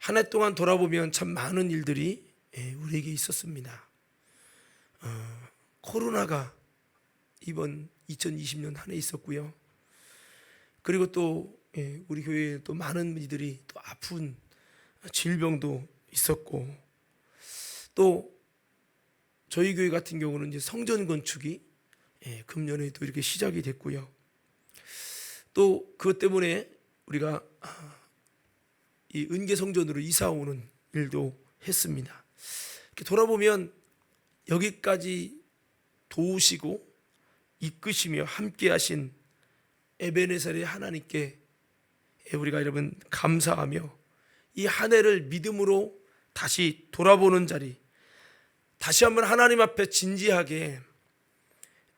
한 해 동안 돌아보면 참 많은 일들이 우리에게 있었습니다. 코로나가 이번 2020년 한 해 있었고요. 그리고 또 우리 교회에 또 많은 이들이 또 아픈 질병도 있었고, 또 저희 교회 같은 경우는 이제 성전 건축이 금년에 또 이렇게 시작이 됐고요. 또 그것 때문에 우리가 이 은계 성전으로 이사 오는 일도 했습니다. 이렇게 돌아보면 여기까지 도우시고 이끄시며 함께하신 에베네셀의 하나님께 우리가 여러분 감사하며 이 한 해를 믿음으로 다시 돌아보는 자리, 다시 한번 하나님 앞에 진지하게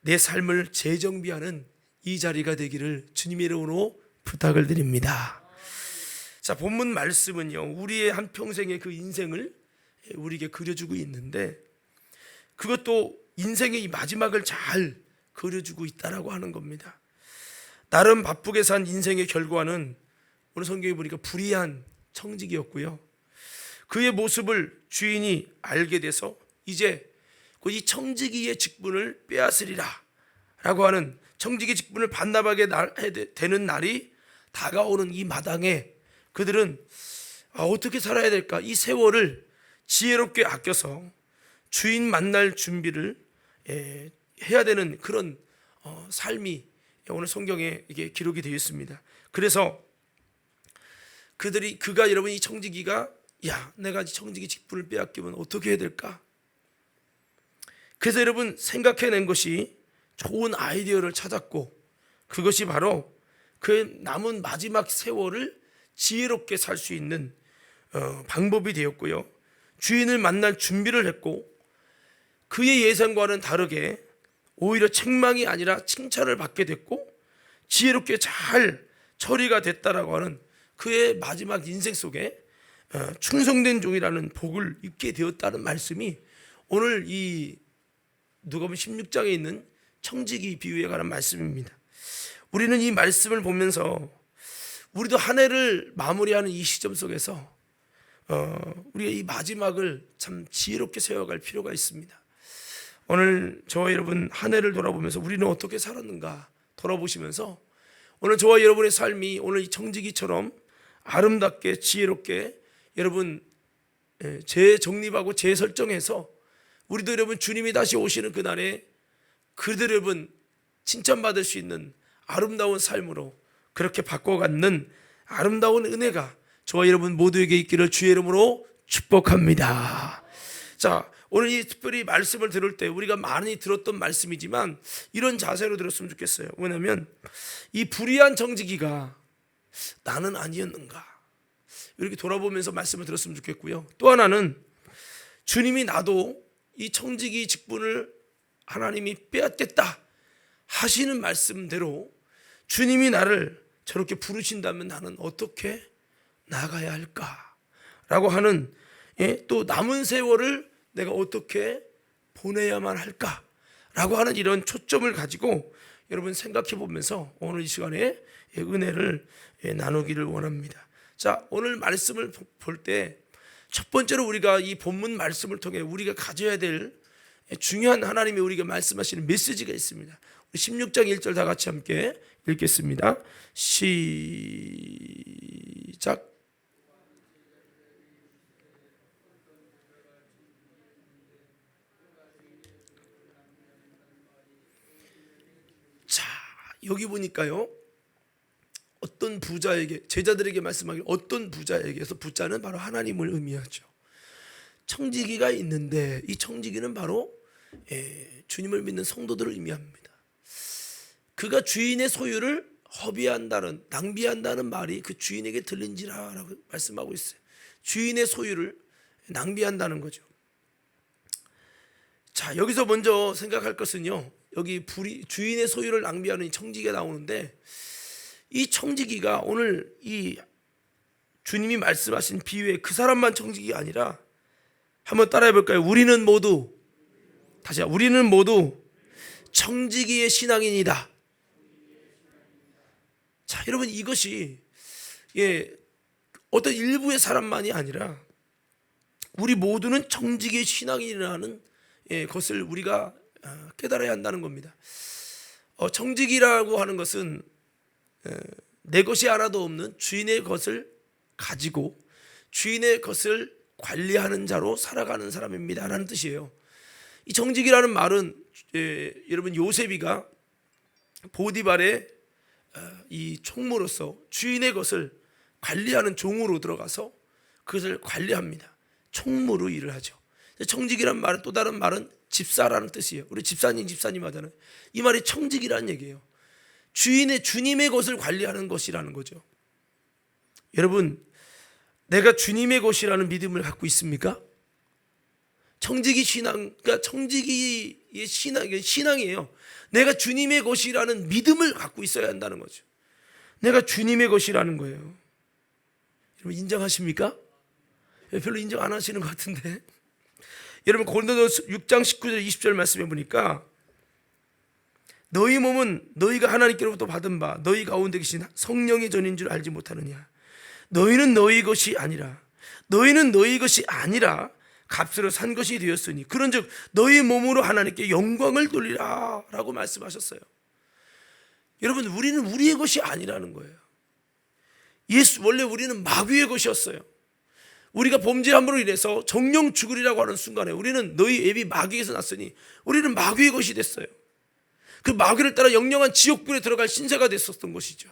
내 삶을 재정비하는 이 자리가 되기를 주님의 이름으로 부탁을 드립니다. 자, 본문 말씀은요, 우리의 한평생의 그 인생을 우리에게 그려주고 있는데, 그것도 인생의 이 마지막을 잘 그려주고 있다라고 하는 겁니다. 나름 바쁘게 산 인생의 결과는 오늘 성경에 보니까 불의한 청지기였고요. 그의 모습을 주인이 알게 돼서 이제 이 청지기의 직분을 빼앗으리라 라고 하는, 청지기 직분을 반납하게 되는 날이 다가오는 이 마당에 그들은 어떻게 살아야 될까, 이 세월을 지혜롭게 아껴서 주인 만날 준비를 해야 되는 그런 삶이 오늘 성경에 이게 기록이 되어 있습니다. 그래서 그가 여러분, 이 청지기가 내가 청지기 직분을 빼앗기면 어떻게 해야 될까? 그래서 여러분 생각해낸 것이 좋은 아이디어를 찾았고, 그것이 바로 그 남은 마지막 세월을 지혜롭게 살 수 있는 방법이 되었고요. 주인을 만날 준비를 했고, 그의 예상과는 다르게 오히려 책망이 아니라 칭찬을 받게 됐고, 지혜롭게 잘 처리가 됐다라고 하는 그의 마지막 인생 속에 충성된 종이라는 복을 입게 되었다는 말씀이 오늘 이 누가복음 16장에 있는 청지기 비유에 관한 말씀입니다. 우리는 이 말씀을 보면서 우리도 한 해를 마무리하는 이 시점 속에서 우리가 이 마지막을 참 지혜롭게 세워갈 필요가 있습니다. 오늘 저와 여러분 한 해를 돌아보면서 우리는 어떻게 살았는가 돌아보시면서, 오늘 저와 여러분의 삶이 오늘 이 청지기처럼 아름답게 지혜롭게 여러분 재정립하고 재설정해서 우리도 여러분 주님이 다시 오시는 그날에 그들 여러분 칭찬받을 수 있는 아름다운 삶으로 그렇게 바꿔가는 아름다운 은혜가 저와 여러분 모두에게 있기를 주의 이름으로 축복합니다. 자, 오늘 이 특별히 말씀을 들을 때 우리가 많이 들었던 말씀이지만 이런 자세로 들었으면 좋겠어요. 왜냐하면 이 불의한 청지기가 나는 아니었는가, 이렇게 돌아보면서 말씀을 들었으면 좋겠고요. 또 하나는 주님이 나도 이 청지기 직분을 하나님이 빼앗겠다 하시는 말씀대로 주님이 나를 저렇게 부르신다면 나는 어떻게 나가야 할까라고 하는, 또 남은 세월을 내가 어떻게 보내야만 할까라고 하는 이런 초점을 가지고 여러분 생각해 보면서 오늘 이 시간에 은혜를 나누기를 원합니다. 자, 오늘 말씀을 볼 때 첫 번째로 우리가 이 본문 말씀을 통해 우리가 가져야 될 중요한 하나님이 우리가 말씀하시는 메시지가 있습니다. 우리 16장 1절 다 같이 함께 읽겠습니다. 시작. 자, 여기 보니까요, 어떤 부자에게, 제자들에게 말씀하기 어떤 부자에게서, 부자는 바로 하나님을 의미하죠. 청지기가 있는데 이 청지기는 바로 주님을 믿는 성도들을 의미합니다. 그가 주인의 소유를 허비한다는, 낭비한다는 말이 그 주인에게 들린지라라고 말씀하고 있어요. 주인의 소유를 낭비한다는 거죠. 자, 여기서 먼저 생각할 것은요, 여기 주인의 소유를 낭비하는 이 청지기가 나오는데, 이 청지기가 오늘 이 주님이 말씀하신 비유에 그 사람만 청지기가 아니라, 한번 따라해 볼까요? 우리는 모두, 다시 우리는 모두 청지기의 신앙인이다. 자, 여러분 이것이 어떤 일부의 사람만이 아니라 우리 모두는 청지기의 신앙이라는 것을 우리가 깨달아야 한다는 겁니다. 청지기라고 하는 것은 내 것이 하나도 없는 주인의 것을 가지고 주인의 것을 관리하는 자로 살아가는 사람입니다 라는 뜻이에요. 이 청지기라는 말은 여러분 요셉이가 보디발의 이 총무로서 주인의 것을 관리하는 종으로 들어가서 그것을 관리합니다. 총무로 일을 하죠. 청지기란 말은 또 다른 말은 집사라는 뜻이에요. 우리 집사님 하잖아요. 이 말이 청지기라는 얘기예요. 주님의 것을 관리하는 것이라는 거죠. 여러분, 내가 주님의 것이라는 믿음을 갖고 있습니까? 청지기 신앙, 그러니까 청지기의 신앙이에요. 내가 주님의 것이라는 믿음을 갖고 있어야 한다는 거죠. 내가 주님의 것이라는 거예요. 여러분 인정하십니까? 별로 인정 안 하시는 것 같은데. 여러분 고린도서 6장 19절 20절 말씀해 보니까 너희 몸은 너희가 하나님께로부터 받은 바 너희 가운데 계신 성령의 전인 줄 알지 못하느냐. 너희는 너희 것이 아니라 값으로 산 것이 되었으니 그런즉 너희 몸으로 하나님께 영광을 돌리라 라고 말씀하셨어요. 여러분 우리는 우리의 것이 아니라는 거예요. 원래 우리는 마귀의 것이었어요. 우리가 범죄함으로 인해서 정령 죽으리라고 하는 순간에 우리는 너희 애비 마귀에서 났으니 우리는 마귀의 것이 됐어요. 그 마귀를 따라 영영한 지옥불에 들어갈 신세가 됐었던 것이죠.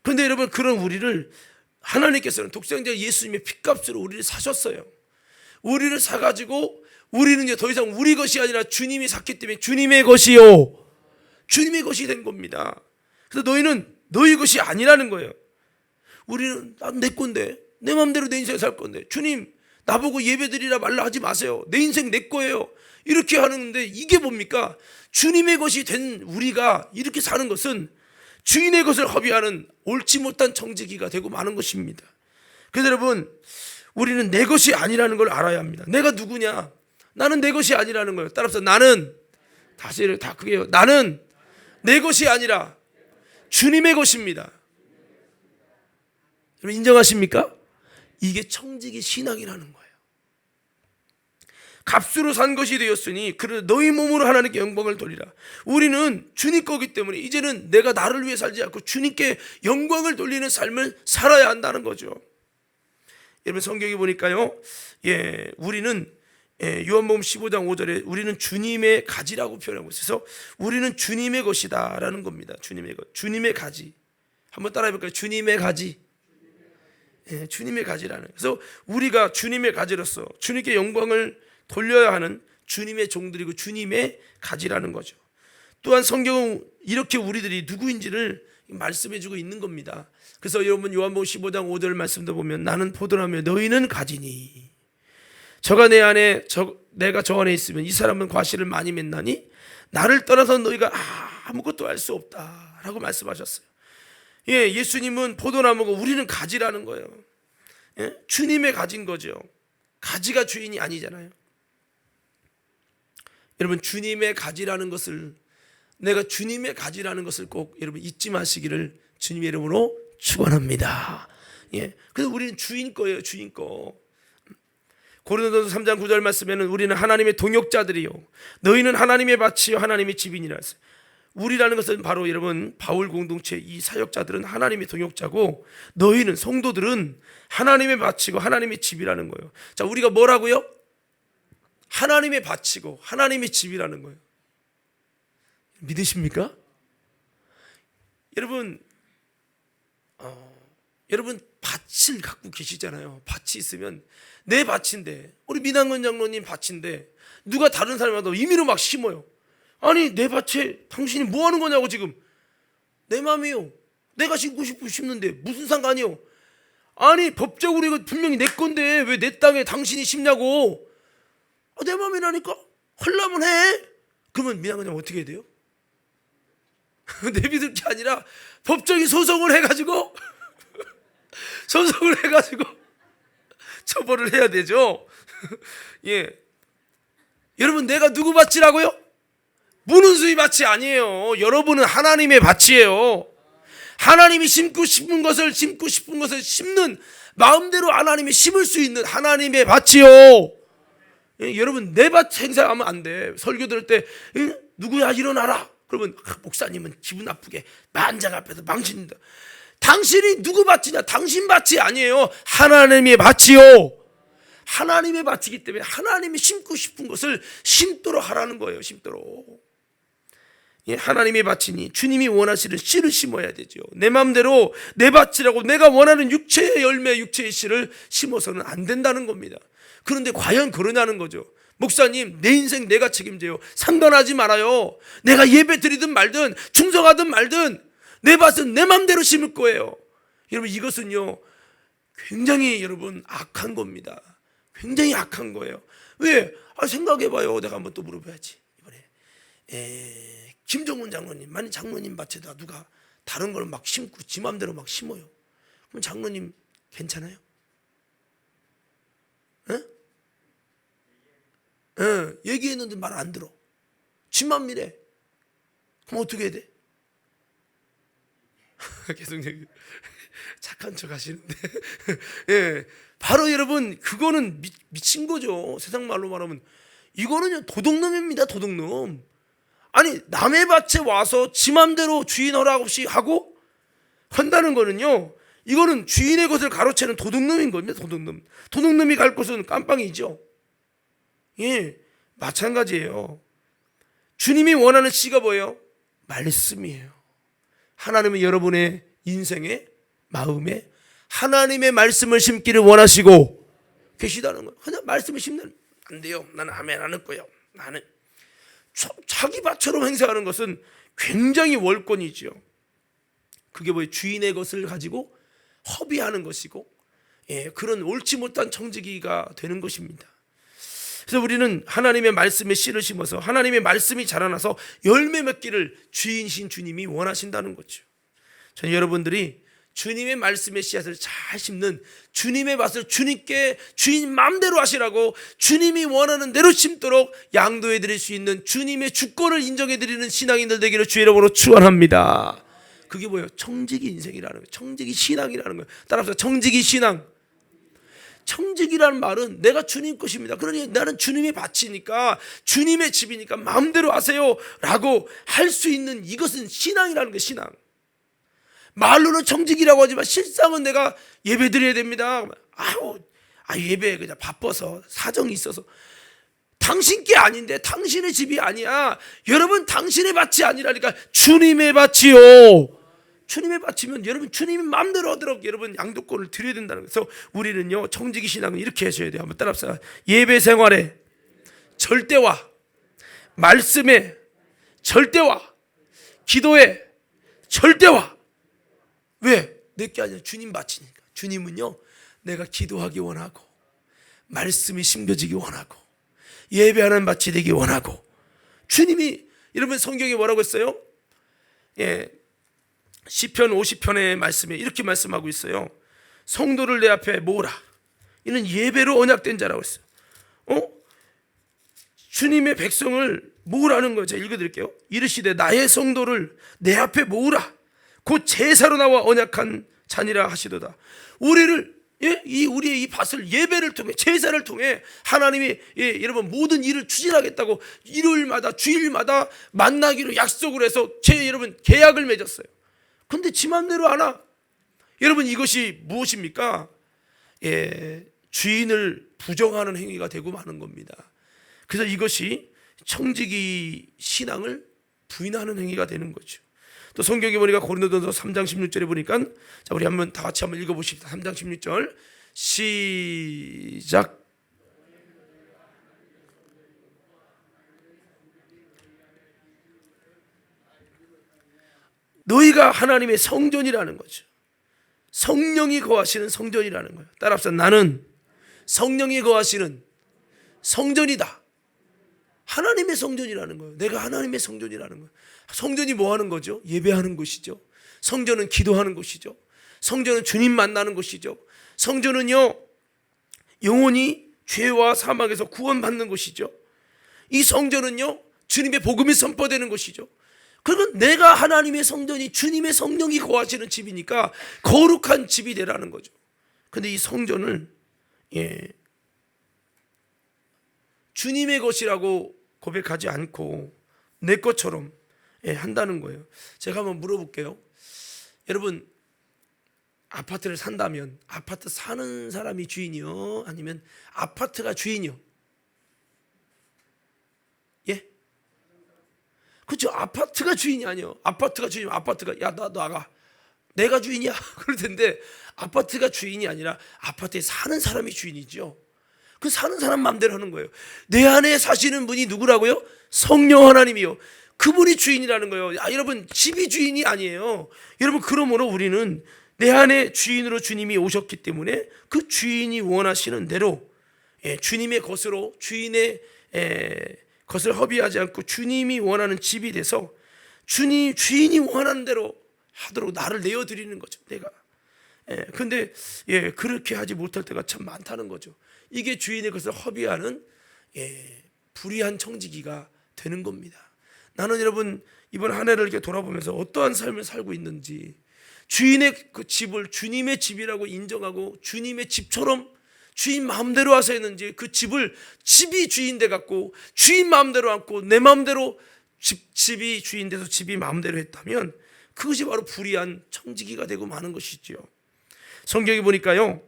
그런데 여러분 그런 우리를 하나님께서는 독생자 예수님의 핏값으로 우리를 사셨어요. 우리를 사가지고 우리는 이제 더 이상 우리 것이 아니라 주님이 샀기 때문에 주님의 것이요 주님의 것이 된 겁니다. 그래서 너희는 너희 것이 아니라는 거예요. 우리는 난 내 건데 내 마음대로 내 인생 살 건데 주님 나보고 예배드리라 말라 하지 마세요. 내 인생 내 거예요. 이렇게 하는데 이게 뭡니까? 주님의 것이 된 우리가 이렇게 사는 것은 주인의 것을 허비하는 옳지 못한 청지기가 되고 마는 것입니다. 그래서 여러분 우리는 내 것이 아니라는 걸 알아야 합니다. 내가 누구냐? 나는 내 것이 아니라는 거예요. 따라서 나는 다시 다 크게 해요. 나는 내 것이 아니라 주님의 것입니다. 여러분 인정하십니까? 이게 청지기 신앙이라는 거예요. 값으로 산 것이 되었으니 그래 너희 몸으로 하나님께 영광을 돌리라. 우리는 주님 거기 때문에 이제는 내가 나를 위해 살지 않고 주님께 영광을 돌리는 삶을 살아야 한다는 거죠. 여러분 성경에 보니까요, 우리는 요한복음 15장 5절에 우리는 주님의 가지라고 표현하고 있어서 우리는 주님의 것이다라는 겁니다. 주님의 것, 주님의 가지. 한번 따라해볼까요? 주님의 가지. 주님의 가지라는. 그래서 우리가 주님의 가지로서 주님께 영광을 돌려야 하는 주님의 종들이고 주님의 가지라는 거죠. 또한 성경은 이렇게 우리들이 누구인지를 말씀해주고 있는 겁니다. 그래서 여러분 요한복음 15장 5절 말씀도 보면 나는 포도나무에 너희는 가지니 저가 내 안에 내가 저 안에 있으면 이 사람은 과실을 많이 맺나니 나를 떠나서 너희가 아무것도 할 수 없다라고 말씀하셨어요. 예수님은 포도나무고 우리는 가지라는 거예요. 주님의 가진 거죠. 가지가 주인이 아니잖아요. 여러분 주님의 가지라는 것을 내가 주님의 가지라는 것을 꼭 여러분 잊지 마시기를 주님의 이름으로 축원합니다. 그래서 우리는 주인 거예요. 주인 거. 고린도서 3장 9절 말씀에는 우리는 하나님의 동역자들이요 너희는 하나님의 밭이요 하나님의 집이니라 했어요. 우리라는 것은 바로 여러분 바울 공동체 이 사역자들은 하나님의 동역자고 너희는 성도들은 하나님의 밭이고 하나님의 집이라는 거예요. 자, 우리가 뭐라고요? 하나님의 밭이고 하나님의 집이라는 거예요. 믿으십니까? 여러분 밭을 갖고 계시잖아요. 밭이 있으면 내 밭인데 우리 민항근 장로님 밭인데 누가 다른 사람마다 임의로 막 심어요. 아니 내 밭에 당신이 뭐 하는 거냐고. 지금 내 마음이요. 내가 심고 싶으면 심는데 무슨 상관이요. 아니 법적으로 이거 분명히 내 건데 왜 내 땅에 당신이 심냐고. 내 마음이라니까. 하려면 해. 그러면 민항근 장로 어떻게 해야 돼요? 내비둘 게 아니라 법적인 소송을 해가지고 처벌을 해야 되죠. 여러분 내가 누구 밭이라고요? 문은수의 밭이 아니에요. 여러분은 하나님의 밭이에요. 하나님이 심고 싶은 것을 심는, 마음대로 하나님이 심을 수 있는 하나님의 밭이요. 여러분, 내 밭 행사하면 안 돼. 설교 들을 때 누구야 일어나라 그러면 목사님은 기분 나쁘게 만장 앞에서 망신다. 당신이 누구 밭이냐? 당신 밭이 아니에요. 하나님의 밭이요. 하나님의 밭이기 때문에 하나님이 심고 싶은 것을 심도록 하라는 거예요. 심도록. 하나님의 밭이니 주님이 원하시는 씨를 심어야 되죠. 내 마음대로 내 밭이라고 내가 원하는 육체의 열매, 육체의 씨를 심어서는 안 된다는 겁니다. 그런데 과연 그러냐는 거죠. 목사님, 내 인생 내가 책임져요. 상관하지 말아요. 내가 예배 드리든 말든 충성하든 말든 내 밭은 내 마음대로 심을 거예요. 여러분, 이것은요 굉장히 여러분 악한 겁니다. 굉장히 악한 거예요. 왜? 생각해봐요. 내가 한번 또 물어봐야지. 이번에 김정은 장로님, 만약 장로님 밭에다 누가 다른 걸 막 심고 지 마음대로 막 심어요. 그럼 장로님 괜찮아요? 얘기했는데 말 안 들어. 지 맘이래. 그럼 어떻게 해야 돼? 계속 얘기. 착한 척 하시는데. 바로 여러분, 그거는 미친 거죠. 세상 말로 말하면 이거는 도둑놈입니다. 도둑놈. 아니, 남의 밭에 와서 지 맘대로 주인 허락 없이 하고 한다는 거는요, 이거는 주인의 것을 가로채는 도둑놈인 겁니다. 도둑놈. 도둑놈이 갈 곳은 깜빵이죠. 마찬가지예요. 주님이 원하는 씨가 뭐예요? 말씀이에요. 하나님은 여러분의 인생에, 마음에 하나님의 말씀을 심기를 원하시고 계시다는 거예요. 그냥 말씀을 심는 안 돼요. 나는 아멘 안 할 거예요. 나는 자기 밭처럼 행세하는 것은 굉장히 월권이죠. 그게 뭐예요? 주인의 것을 가지고 허비하는 것이고, 그런 옳지 못한 청지기가 되는 것입니다. 그래서 우리는 하나님의 말씀에 씨를 심어서 하나님의 말씀이 자라나서 열매 맺기를 주인이신 주님이 원하신다는 거죠. 저는 여러분들이 주님의 말씀의 씨앗을 잘 심는 주님의 밭을 주님께 주인 마음대로 하시라고 주님이 원하는 대로 심도록 양도해 드릴 수 있는 주님의 주권을 인정해 드리는 신앙인들 되기를 주의 이름으로 축원합니다. 그게 뭐예요? 청지기 인생이라는 거예요. 청지기 신앙이라는 거예요. 따라서 청지기 신앙. 청지기라는 말은 내가 주님 것입니다. 그러니 나는 주님의 밭이니까 주님의 집이니까 마음대로 하세요 라고 할 수 있는, 이것은 신앙이라는 거예요. 신앙. 말로는 청지기라고 하지만 실상은 내가 예배 드려야 됩니다. 예배 그냥 바빠서 사정이 있어서. 당신 게 아닌데, 당신의 집이 아니야. 여러분, 당신의 밭이 아니라니까 주님의 밭이요. 주님의 밭이면 여러분 주님이 마음대로 하도록 여러분 양도권을 드려야 된다는 거예요. 그래서 우리는요 청지기 신앙은 이렇게 하셔야 돼요. 한번 따라합시다. 예배 생활에 절대화, 말씀에 절대화, 기도에 절대화. 왜? 내게 아니라 주님 밭이니까. 주님은요 내가 기도하기 원하고 말씀이 심겨지기 원하고 예배하는 밭이 되기 원하고. 주님이 여러분 성경에 뭐라고 했어요? 시편 50편의 말씀에 이렇게 말씀하고 있어요. 성도를 내 앞에 모으라. 이는 예배로 언약된 자라고 했어요. 주님의 백성을 모으라는 거예요. 제가 읽어드릴게요. 이르시되 나의 성도를 내 앞에 모으라. 곧 제사로 나와 언약한 자니라 하시도다. 우리의 이 밭을 예배를 통해, 제사를 통해 하나님이 여러분 모든 일을 추진하겠다고 일요일마다 주일마다 만나기로 약속을 해서 여러분 계약을 맺었어요. 근데 지 맘대로 하나? 여러분 이것이 무엇입니까? 주인을 부정하는 행위가 되고 마는 겁니다. 그래서 이것이 청지기 신앙을 부인하는 행위가 되는 거죠. 또 성경에 보니까 고린도전서 3장 16절에 보니까, 자 우리 한번 다 같이 한번 읽어보십시다. 3장 16절 시작. 너희가 하나님의 성전이라는 거죠. 성령이 거하시는 성전이라는 거예요. 따라합시다. 나는 성령이 거하시는 성전이다. 하나님의 성전이라는 거예요. 내가 하나님의 성전이라는 거예요. 성전이 뭐 하는 거죠? 예배하는 곳이죠. 성전은 기도하는 곳이죠. 성전은 주님 만나는 곳이죠. 성전은요 영혼이 죄와 사망에서 구원받는 곳이죠. 이 성전은요 주님의 복음이 선포되는 곳이죠. 그건 내가 하나님의 성전이 주님의 성령이 거하시는 집이니까 거룩한 집이 되라는 거죠. 근데 이 성전을 주님의 것이라고 고백하지 않고 내 것처럼 한다는 거예요. 제가 한번 물어볼게요. 여러분, 아파트를 산다면 아파트 사는 사람이 주인이요? 아니면 아파트가 주인이요? 예? 그렇죠. 아파트가 주인이 아니요. 아파트가 주인이면 아파트가 야, 나 나가. 내가 주인이야. 그럴 텐데 아파트가 주인이 아니라 아파트에 사는 사람이 주인이죠. 그 사는 사람 마음대로 하는 거예요. 내 안에 사시는 분이 누구라고요? 성령 하나님이요. 그분이 주인이라는 거예요. 여러분, 집이 주인이 아니에요. 여러분, 그러므로 우리는 내 안에 주인으로 주님이 오셨기 때문에 그 주인이 원하시는 대로 주님의 것으로 주인의 것을 허비하지 않고 주님이 원하는 집이 돼서 주인이 원하는 대로 하도록 나를 내어드리는 거죠. 내가. 근데 그렇게 하지 못할 때가 참 많다는 거죠. 이게 주인의 것을 허비하는 불의한 청지기가 되는 겁니다. 나는 여러분 이번 한 해를 이렇게 돌아보면서 어떠한 삶을 살고 있는지, 주인의 그 집을 주님의 집이라고 인정하고 주님의 집처럼 주인 마음대로 와서 했는지, 그 집을 집이 주인 돼 갖고 주인 마음대로 앉고 내 마음대로 집이 주인 돼서 집이 마음대로 했다면 그것이 바로 불의한 청지기가 되고 마는 것이지요. 성경에 보니까요,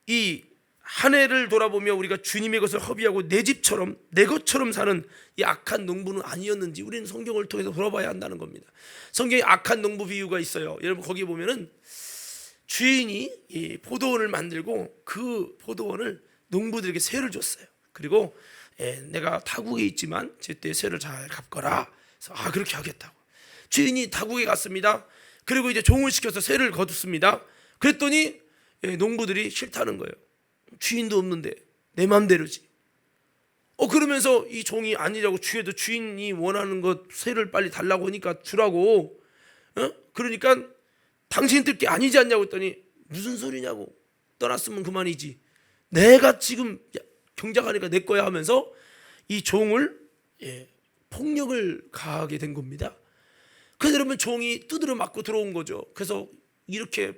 이 한 해를 돌아보며 우리가 주님의 것을 허비하고 내 집처럼 내 것처럼 사는 이 악한 농부는 아니었는지 우리는 성경을 통해서 돌아봐야 한다는 겁니다. 성경에 악한 농부 비유가 있어요. 여러분, 거기 보면은 주인이 이 포도원을 만들고 그 포도원을 농부들에게 세를 줬어요. 그리고 내가 타국에 있지만 제때 세를 잘 갚거라. 그래서 그렇게 하겠다고. 주인이 타국에 갔습니다. 그리고 이제 종을 시켜서 세를 거뒀습니다. 그랬더니 농부들이 싫다는 거예요. 주인도 없는데 내 맘대로지. 그러면서 이 종이 아니라고 주에도 주인이 원하는 것 세를 빨리 달라고 하니까 주라고. 그러니까 당신들 게 아니지 않냐고 했더니 무슨 소리냐고. 떠났으면 그만이지. 내가 지금 경작하니까 내 거야 하면서 이 종을 폭력을 가하게 된 겁니다. 그래서 여러분, 종이 두드려 맞고 들어온 거죠. 그래서 이렇게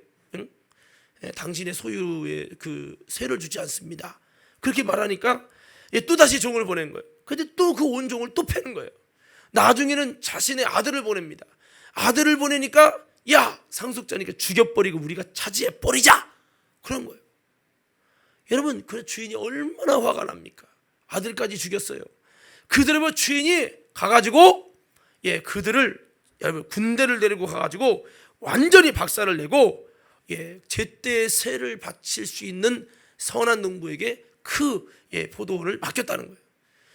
당신의 소유의 그 세를 주지 않습니다. 그렇게 말하니까 또 다시 종을 보낸 거예요. 근데 또 그 온 종을 또 패는 거예요. 나중에는 자신의 아들을 보냅니다. 아들을 보내니까 야, 상속자니까 죽여버리고 우리가 차지해 버리자, 그런 거예요. 여러분, 그 주인이 얼마나 화가 납니까? 아들까지 죽였어요. 그들의 주인이 가가지고 그들을, 여러분, 군대를 데리고 가가지고 완전히 박살을 내고 제때 세를 바칠 수 있는 선한 농부에게 그 포도원을 맡겼다는 거예요.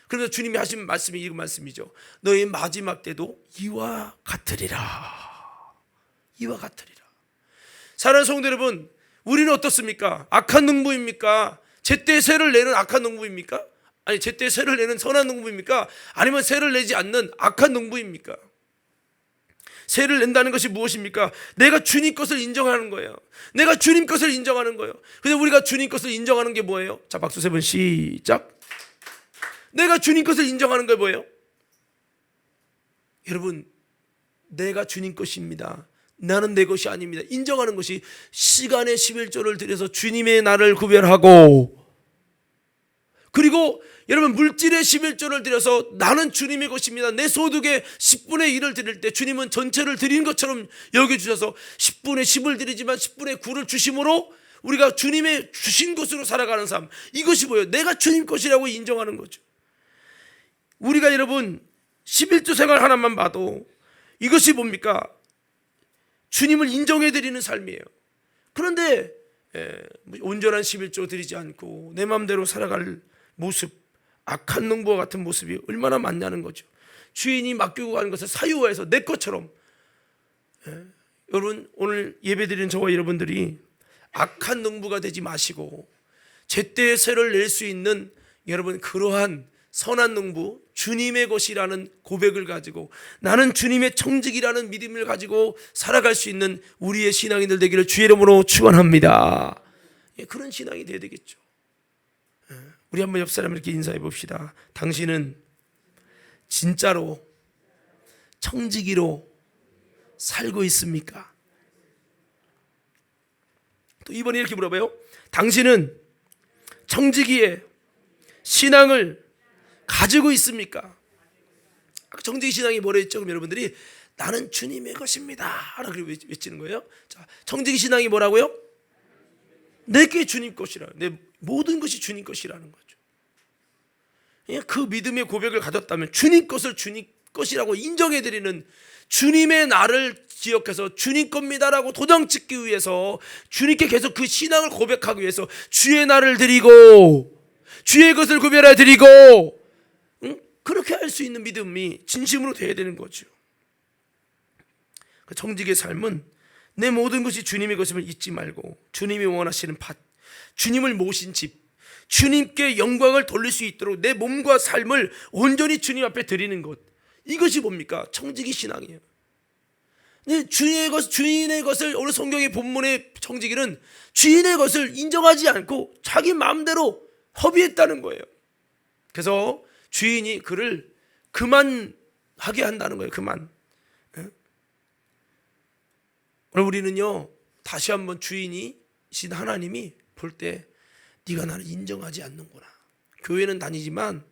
그래서 주님이 하신 말씀이 이 말씀이죠. 너의 마지막 때도 이와 같으리라. 이와 같으리라. 사랑하는 성도 여러분, 우리는 어떻습니까? 악한 농부입니까? 제때 세를 내는 악한 농부입니까? 아니, 제때 세를 내는 선한 농부입니까? 아니면 세를 내지 않는 악한 농부입니까? 세를 낸다는 것이 무엇입니까? 내가 주님 것을 인정하는 거예요. 내가 주님 것을 인정하는 거예요. 그래서 우리가 주님 것을 인정하는 게 뭐예요? 자, 박수 3번 시작. 내가 주님 것을 인정하는 게 뭐예요? 여러분, 내가 주님 것입니다. 나는 내 것이 아닙니다. 인정하는 것이 시간의 11조를 들여서 주님의 나를 구별하고, 그리고 여러분, 물질의 11조를 들여서 나는 주님의 것입니다. 내 소득의 10분의 1을 드릴 때 주님은 전체를 드린 것처럼 여겨주셔서 10분의 10을 드리지만 10분의 9를 주심으로 우리가 주님의 주신 것으로 살아가는 삶, 이것이 뭐예요? 내가 주님 것이라고 인정하는 거죠. 우리가 여러분 11조 생활 하나만 봐도 이것이 뭡니까? 주님을 인정해드리는 삶이에요. 그런데 온전한 11조 드리지 않고 내 마음대로 살아갈 모습, 악한 농부와 같은 모습이 얼마나 많냐는 거죠. 주인이 맡기고 가는 것을 사유화해서 내 것처럼. 여러분, 오늘 예배드리는 저와 여러분들이 악한 농부가 되지 마시고 제때의 세를 낼 수 있는 여러분 그러한 선한 농부, 주님의 것이라는 고백을 가지고 나는 주님의 청직이라는 믿음을 가지고 살아갈 수 있는 우리의 신앙인들 되기를 주의 이름으로 축원합니다. 그런 신앙이 되어야 되겠죠. 우리 한번 옆 사람 이렇게 인사해 봅시다. 당신은 진짜로 청지기로 살고 있습니까? 또 이번에 이렇게 물어봐요. 당신은 청지기의 신앙을 가지고 있습니까? 청지기 신앙이 뭐라 했죠? 그럼 여러분들이 나는 주님의 것입니다 라고 외치는 거예요. 자, 청지기 신앙이 뭐라고요? 내게 주님 것이라, 내 모든 것이 주님 것이라는 거죠. 그 믿음의 고백을 가졌다면 주님 것을 주님 것이라고 인정해드리는, 주님의 나를 기억해서 주님 겁니다라고 도장 찍기 위해서, 주님께 계속 그 신앙을 고백하기 위해서 주의 나를 드리고 주의 것을 구별해 드리고, 그렇게 할 수 있는 믿음이 진심으로 돼야 되는 거죠. 그 청지기의 삶은 내 모든 것이 주님의 것임을 잊지 말고, 주님이 원하시는 밭, 주님을 모신 집, 주님께 영광을 돌릴 수 있도록 내 몸과 삶을 온전히 주님 앞에 드리는 것, 이것이 뭡니까? 청지기 신앙이에요. 주인의 것을, 오늘 성경의 본문의 청지기는 주인의 것을 인정하지 않고 자기 마음대로 허비했다는 거예요. 그래서 주인이 그를 그만하게 한다는 거예요. 그만. 오늘 우리는요, 다시 한번 주인이신 하나님이 볼 때 네가 나를 인정하지 않는구나, 교회는 다니지만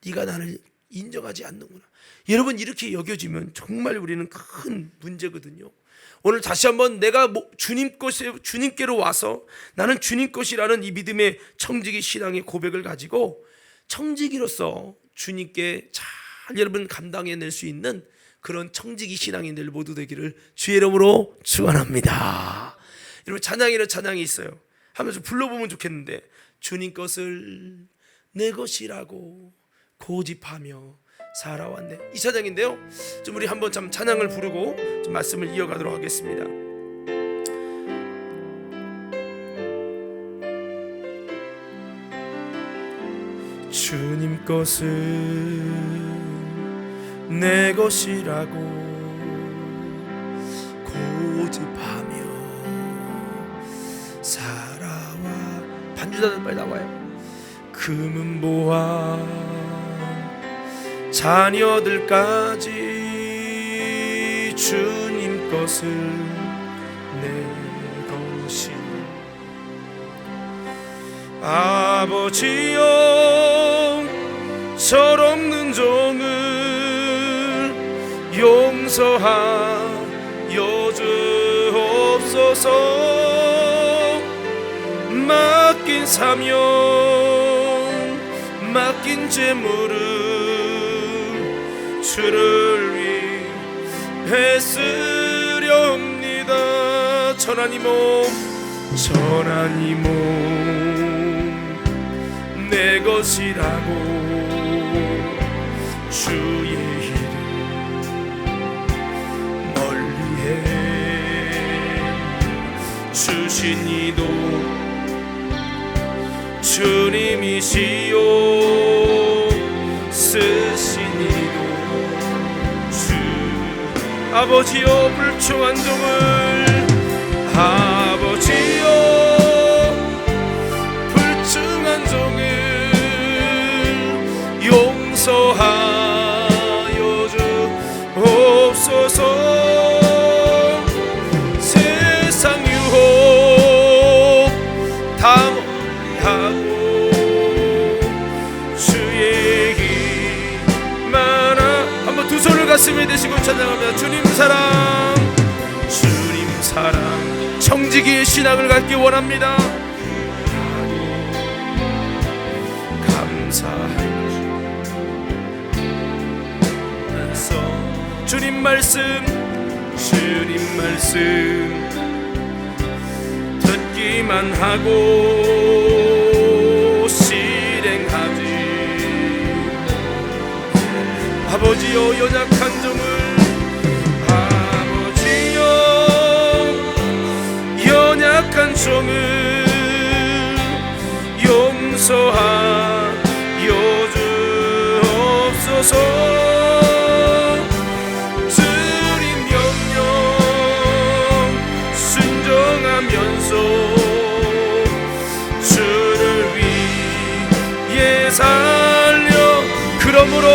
네가 나를 인정하지 않는구나, 여러분 이렇게 여겨지면 정말 우리는 큰 문제거든요. 오늘 다시 한번 내가 주님께로 와서 나는 주님 것이라는 이 믿음의 청지기 신앙의 고백을 가지고 청지기로서 주님께 잘 여러분 감당해낼 수 있는 그런 청지기 신앙인들 모두 되기를 주의 이름으로 축원합니다. 여러분 찬양이라는 찬양이 있어요. 하면서 불러보면 좋겠는데, 주님 것을 내 것이라고 고집하며 살아왔네, 이 찬양인데요. 좀 우리 한번 참 찬양을 부르고 좀 말씀을 이어가도록 하겠습니다. 주님 것을 내 것이라고 고집하며 살아와. 반주자들 빨리 나와요. 금은 보화 자녀들까지 주님 것을 내 것이. 아버지여 철없는 종을 용서하여 주옵소서. 맡긴 사명 맡긴 재물은 주를 위해 쓰렵니다. 천한 이 몸 내 것이라고 주의 이름 멀리해 주신 이도 주님이시요 쓰신 이도 주. 아버지여 불충한 종을 아버지여 불충한 종을 용서하여 주옵소서. 세상 유혹 다 멀리하고 주의 길만. 한번 두 손을 가슴에 대시고 찬양하며 주님 사랑 주님 사랑. 청지기의 신앙을 갖기 원합니다. 감사하면서 주님 말씀 듣기만 하고 실행하지. 아버지여 연약한 종을 연약한 종을 용서하여 주옵소서. 주님 명령 순종하면서 주를 위해 살려. 그러므로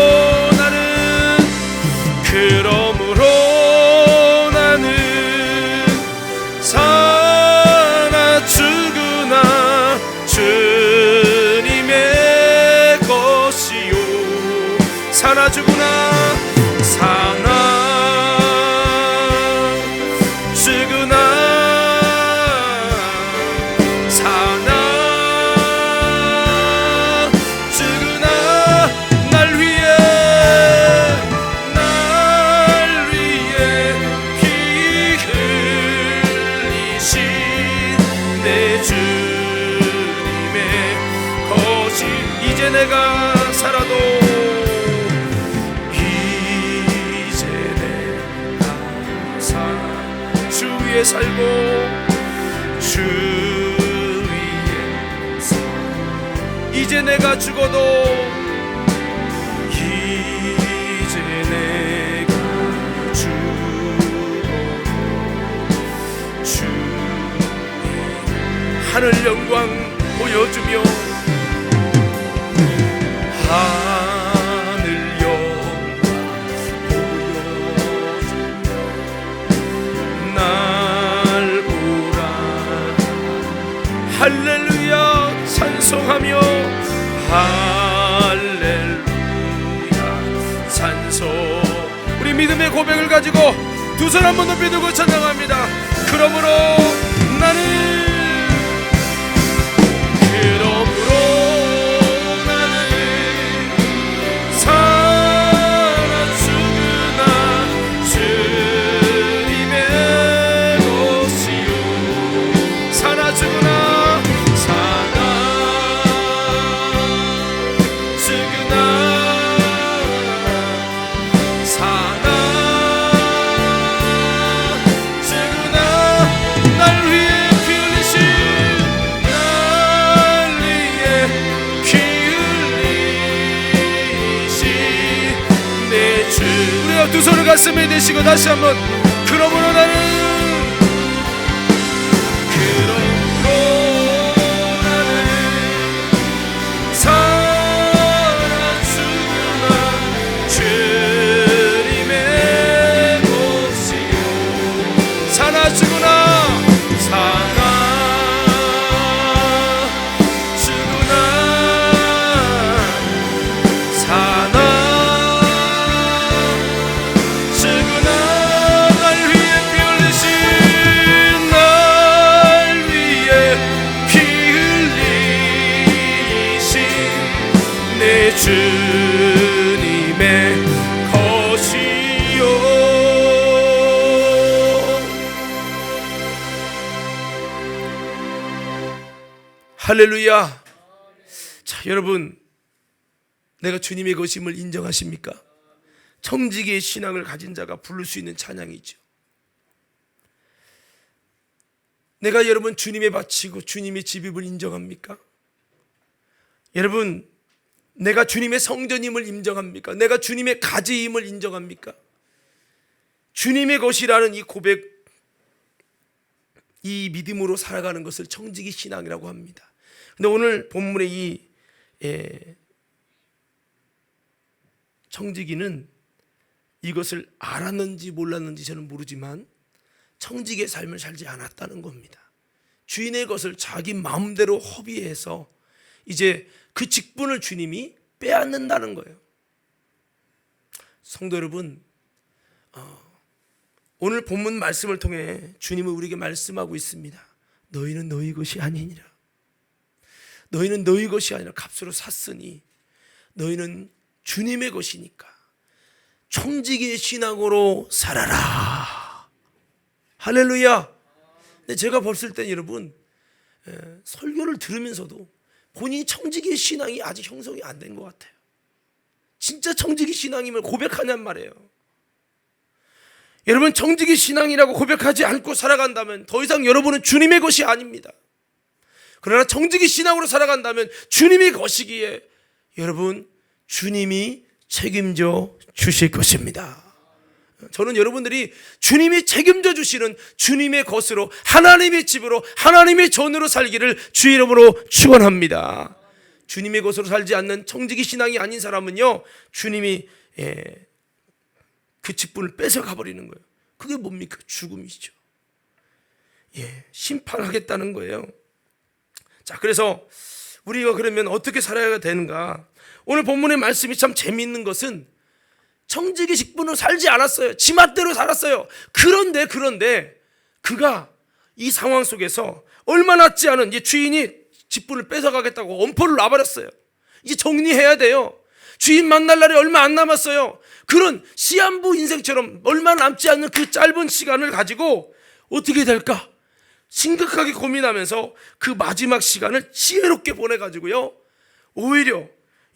이제 내가 살아도 이제 내가 주 위에 살고 주 위에 살고 이제 내가 죽어도 이제 내가 죽어도 주 하늘 영광 보여주며 하늘 영광 보여주며 날 보라 할렐루야 찬송하며 할렐루야 찬송. 우리 믿음의 고백을 가지고 두 손 한번 높이 들고 찬양합니다. 그러므로 나는 두 손을 가슴에 대시고 다시 한번 그러므로 나는 살아 죽으나 주님의 것이요 살아 죽으나 주님의 것이요. 할렐루야. 자, 여러분, 내가 주님의 것임을 인정하십니까? 청지기의 신앙을 가진 자가 부를 수 있는 찬양이죠. 내가 여러분 주님의 바치고 주님의 집임을 인정합니까? 여러분, 내가 주님의 성전임을 인정합니까? 내가 주님의 가지임을 인정합니까? 주님의 것이라는 이 고백, 이 믿음으로 살아가는 것을 청지기 신앙이라고 합니다. 근데 오늘 본문의 이 청지기는 이것을 알았는지 몰랐는지 저는 모르지만 청지기의 삶을 살지 않았다는 겁니다. 주인의 것을 자기 마음대로 허비해서 이제 그 직분을 주님이 빼앗는다는 거예요. 성도 여러분, 오늘 본문 말씀을 통해 주님은 우리에게 말씀하고 있습니다. 너희는 너희 것이 아니니라. 너희는 너희 것이 아니라 값으로 샀으니 너희는 주님의 것이니까 청지기의 신앙으로 살아라. 할렐루야. 근데 제가 봤을 때 여러분, 설교를 들으면서도 본인이 청지기의 신앙이 아직 형성이 안 된 것 같아요. 진짜 청지기 신앙임을 고백하냔 말이에요. 여러분, 청지기 신앙이라고 고백하지 않고 살아간다면 더 이상 여러분은 주님의 것이 아닙니다. 그러나 청지기 신앙으로 살아간다면 주님의 것이기에 여러분, 주님이 책임져 주실 것입니다. 저는 여러분들이 주님이 책임져 주시는 주님의 것으로 하나님의 집으로 하나님의 전으로 살기를 주의 이름으로 축원합니다. 주님의 것으로 살지 않는 청지기 신앙이 아닌 사람은요, 주님이 그 직분을 뺏어가 버리는 거예요. 그게 뭡니까? 죽음이죠. 심판하겠다는 거예요. 자, 그래서 우리가 그러면 어떻게 살아야 되는가? 오늘 본문의 말씀이 참 재미있는 것은 청지기 직분으로 살지 않았어요. 지 맛대로 살았어요. 그런데 그가 이 상황 속에서 얼마 남지 않은 주인이 직분을 뺏어가겠다고 엄포를 놔버렸어요. 이제 정리해야 돼요. 주인 만날 날이 얼마 안 남았어요. 그런 시한부 인생처럼 얼마 남지 않는 그 짧은 시간을 가지고 어떻게 될까? 심각하게 고민하면서 그 마지막 시간을 지혜롭게 보내가지고요, 오히려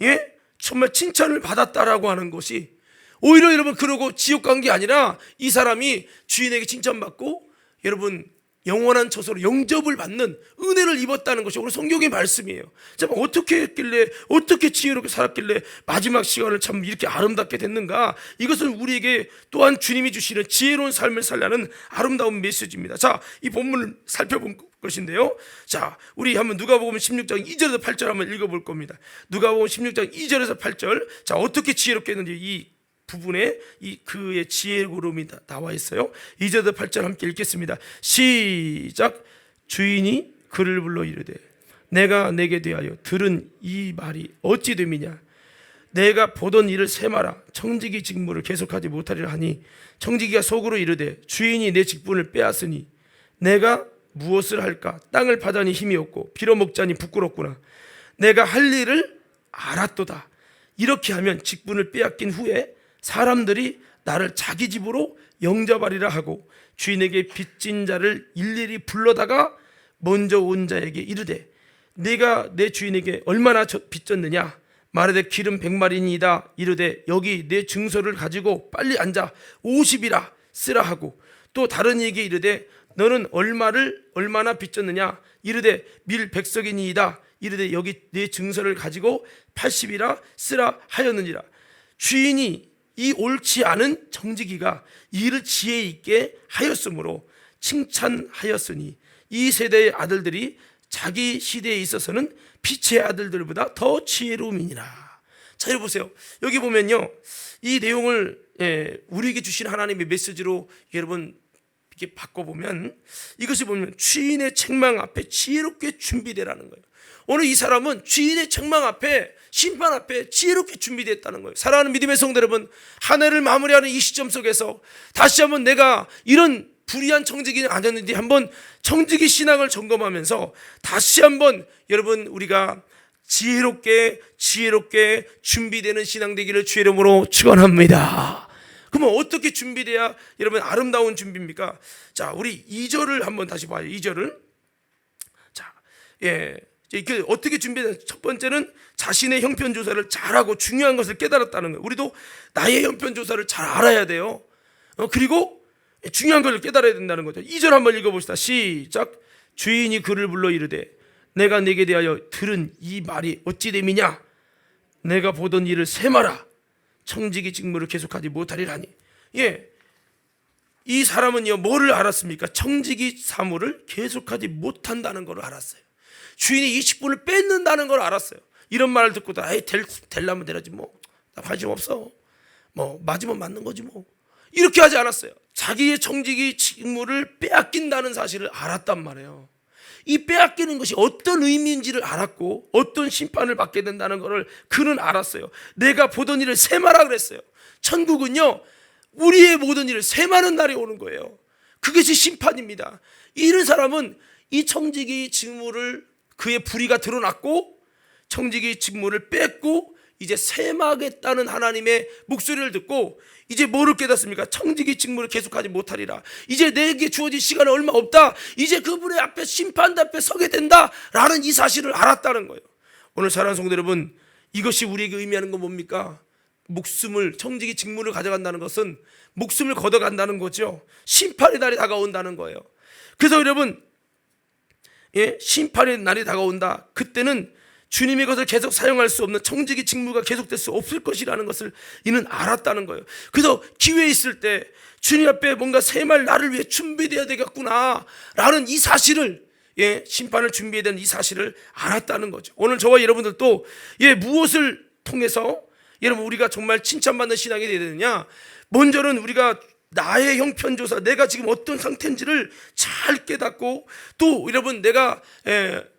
예? 정말 칭찬을 받았다라고 하는 것이 오히려 여러분 그러고 지옥 간 게 아니라 이 사람이 주인에게 칭찬받고 여러분 영원한 처소로 영접을 받는 은혜를 입었다는 것이 오늘 성경의 말씀이에요. 참 어떻게 했길래 어떻게 지혜롭게 살았길래 마지막 시간을 참 이렇게 아름답게 됐는가? 이것은 우리에게 또한 주님이 주시는 지혜로운 삶을 살라는 아름다운 메시지입니다. 자, 이 본문을 살펴볼 것인데요. 자, 우리 한번 누가복음 16장 2절에서 8절 한번 읽어볼 겁니다. 누가복음 16장 2절에서 8절. 자, 어떻게 지혜롭게 했는지 이 부분에 이 그의 지혜로움이 나와 있어요. 2절부터 8절 함께 읽겠습니다. 시작. 주인이 그를 불러 이르되 내가 내게 대하여 들은 이 말이 어찌 됨이냐? 내가 보던 일을 세마라. 청지기 직무를 계속하지 못하리라 하니 청지기가 속으로 이르되 주인이 내 직분을 빼앗으니 내가 무엇을 할까? 땅을 파자니 힘이 없고 빌어먹자니 부끄럽구나. 내가 할 일을 알았도다. 이렇게 하면 직분을 빼앗긴 후에 사람들이 나를 자기 집으로 영접하리라 하고 주인에게 빚진 자를 일일이 불러다가 먼저 온 자에게 이르되 네가 내 주인에게 얼마나 빚졌느냐? 말하되 기름 100마리니이다. 이르되 여기 내 증서를 가지고 빨리 앉아 50이라 쓰라 하고 또 다른 이에게 이르되 너는 얼마나 빚졌느냐? 이르되 밀 100석이니이다. 이르되 여기 내 증서를 가지고 80이라 쓰라 하였느니라. 주인이 이 옳지 않은 정직이가 이를 지혜 있게 하였으므로 칭찬하였으니 이 세대의 아들들이 자기 시대에 있어서는 빛의 아들들보다 더 지혜로움이니라. 자, 여러분 보세요. 여기 보면요, 이 내용을 우리에게 주신 하나님의 메시지로 여러분 이렇게 바꿔보면 이것이 보면 주인의 책망 앞에 지혜롭게 준비되라는 거예요. 오늘 이 사람은 주인의 책망 앞에 심판 앞에 지혜롭게 준비됐다는 거예요. 사랑하는 믿음의 성도 여러분, 한 해를 마무리하는 이 시점 속에서 다시 한번 내가 이런 불의한 청지기는 아니었는지 한번 청지기 신앙을 점검하면서 다시 한번 여러분 우리가 지혜롭게 준비되는 신앙 되기를 주의 이름으로 축원합니다. 그러면 어떻게 준비돼야 여러분 아름다운 준비입니까? 자, 우리 2절을 한번 다시 봐요. 2절을. 자, 어떻게 준비되냐? 첫 번째는 자신의 형편 조사를 잘하고 중요한 것을 깨달았다는 거예요. 우리도 나의 형편 조사를 잘 알아야 돼요. 그리고 중요한 것을 깨달아야 된다는 거죠. 2절 한번 읽어봅시다. 시작. 주인이 그를 불러 이르되 내가 네게 대하여 들은 이 말이 어찌 됨이냐? 내가 보던 일을 세마라. 청지기 직무를 계속하지 못하리라니. 이 사람은요 뭐를 알았습니까? 청지기 사무를 계속하지 못한다는 걸 알았어요. 주인이 이 직분을 뺏는다는 걸 알았어요. 이런 말을 듣고도 될라면 되라지 뭐 나 관심 없어. 뭐 맞으면 맞는 거지 뭐. 이렇게 하지 않았어요. 자기의 청지기 직무를 빼앗긴다는 사실을 알았단 말이에요. 이 빼앗기는 것이 어떤 의미인지를 알았고 어떤 심판을 받게 된다는 것을 그는 알았어요. 내가 보던 일을 세마라 그랬어요. 천국은요 우리의 모든 일을 세마는 날이 오는 거예요. 그것이 심판입니다. 이런 사람은 이 청지기 직무를 그의 불의가 드러났고 청지기 직무를 뺏고 이제 세마겠다는 하나님의 목소리를 듣고 이제 뭐를 깨닫습니까? 청지기 직무를 계속하지 못하리라. 이제 내게 주어진 시간이 얼마 없다. 이제 그분의 앞에 심판 앞에 서게 된다라는 이 사실을 알았다는 거예요. 오늘 사랑하는 성도 여러분, 이것이 우리에게 의미하는 건 뭡니까? 목숨을 청지기 직무를 가져간다는 것은 목숨을 걷어간다는 거죠. 심판의 날이 다가온다는 거예요. 그래서 여러분 심판의 날이 다가온다. 그때는 주님의 것을 계속 사용할 수 없는 청지기 직무가 계속될 수 없을 것이라는 것을 이는 알았다는 거예요. 그래서 기회 있을 때 주님 앞에 뭔가 세말 나를 위해 준비되어야 되겠구나 라는 이 사실을 심판을 준비해야 되는 이 사실을 알았다는 거죠. 오늘 저와 여러분들도 무엇을 통해서 여러분 우리가 정말 칭찬받는 신앙이 되어야 되느냐? 먼저는 우리가 나의 형편조사, 내가 지금 어떤 상태인지를 잘 깨닫고 또 여러분 내가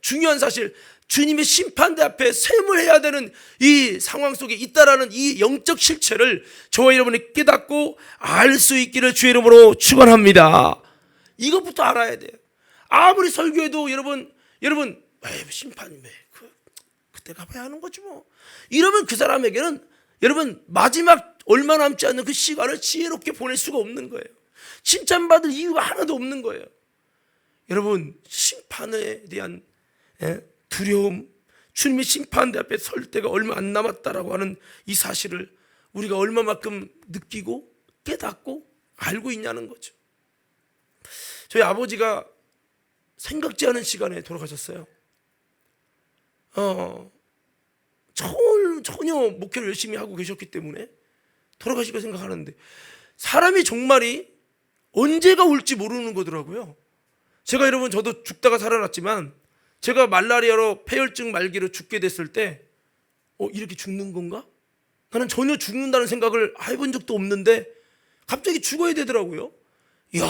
중요한 사실 주님의 심판대 앞에 셈을 되는 이 상황 속에 있다라는 이 영적 실체를 저와 여러분이 깨닫고 알 수 있기를 주의 이름으로 축원합니다. 이것부터 알아야 돼요. 아무리 설교해도 여러분 심판이 왜 그때 가봐야 하는 거지 뭐. 이러면 그 사람에게는 여러분 마지막 얼마 남지 않는 그 시간을 지혜롭게 보낼 수가 없는 거예요. 칭찬받을 이유가 하나도 없는 거예요. 여러분 심판에 대한 두려움, 주님의 심판대 앞에 설 때가 얼마 안 남았다라고 하는 이 사실을 우리가 얼마만큼 느끼고 깨닫고 알고 있냐는 거죠. 저희 아버지가 생각지 않은 시간에 돌아가셨어요. 전혀 목회를 열심히 하고 계셨기 때문에 돌아가시고 생각하는데, 사람이 종말이 언제가 올지 모르는 거더라고요. 제가 여러분, 저도 죽다가 살아났지만 제가 말라리아로 폐혈증 말기로 죽게 됐을 때 이렇게 죽는 건가? 나는 전혀 죽는다는 생각을 해본 적도 없는데 갑자기 죽어야 되더라고요. 이야,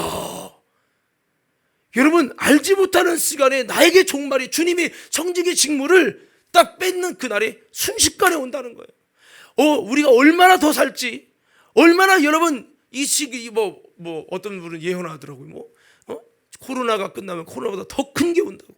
여러분, 알지 못하는 시간에 나에게 종말이, 주님이 정직의 직무를 딱 뺏는 그날이 순식간에 온다는 거예요. 우리가 얼마나 더 살지, 얼마나, 여러분, 이 시기 어떤 분은 예언하더라고요. 코로나가 끝나면 코로나보다 더 큰 게 온다고.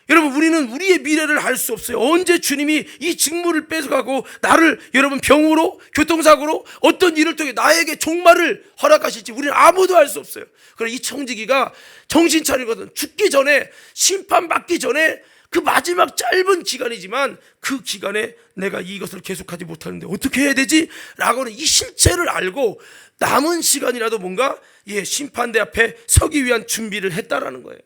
여러분, 우리는 우리의 미래를 알 수 없어요. 언제 주님이 이 직무를 뺏어가고 나를, 여러분, 병으로, 교통사고로, 어떤 일을 통해 나에게 종말을 허락하실지 우리는 아무도 알 수 없어요. 그래서 이 청지기가 정신 차리거든. 죽기 전에, 심판받기 전에, 그 마지막 짧은 기간이지만 그 기간에 내가 이것을 계속하지 못하는데 어떻게 해야 되지? 라고는 이 실체를 알고 남은 시간이라도 뭔가 심판대 앞에 서기 위한 준비를 했다라는 거예요.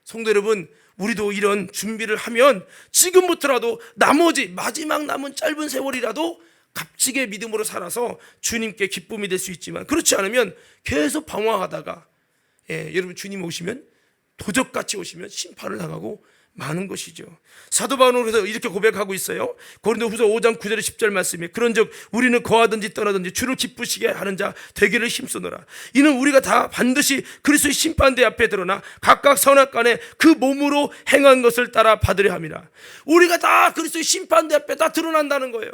성도 여러분, 우리도 이런 준비를 하면 지금부터라도 나머지 마지막 남은 짧은 세월이라도 값지게 믿음으로 살아서 주님께 기쁨이 될 수 있지만, 그렇지 않으면 계속 방황하다가 여러분, 주님 오시면, 도적같이 오시면 심판을 당하고 많은 것이죠. 사도 바울은 그래서 이렇게 고백하고 있어요. 고린도후서 5장 9절에 10절 말씀에, 그런즉 우리는 거하든지 떠나든지 주를 기쁘시게 하는 자 되기를 힘쓰노라. 이는 우리가 다 반드시 그리스도의 심판대 앞에 드러나 각각 선악간에 그 몸으로 행한 것을 따라 받으려 함이라. 우리가 다 그리스도의 심판대 앞에 다 드러난다는 거예요.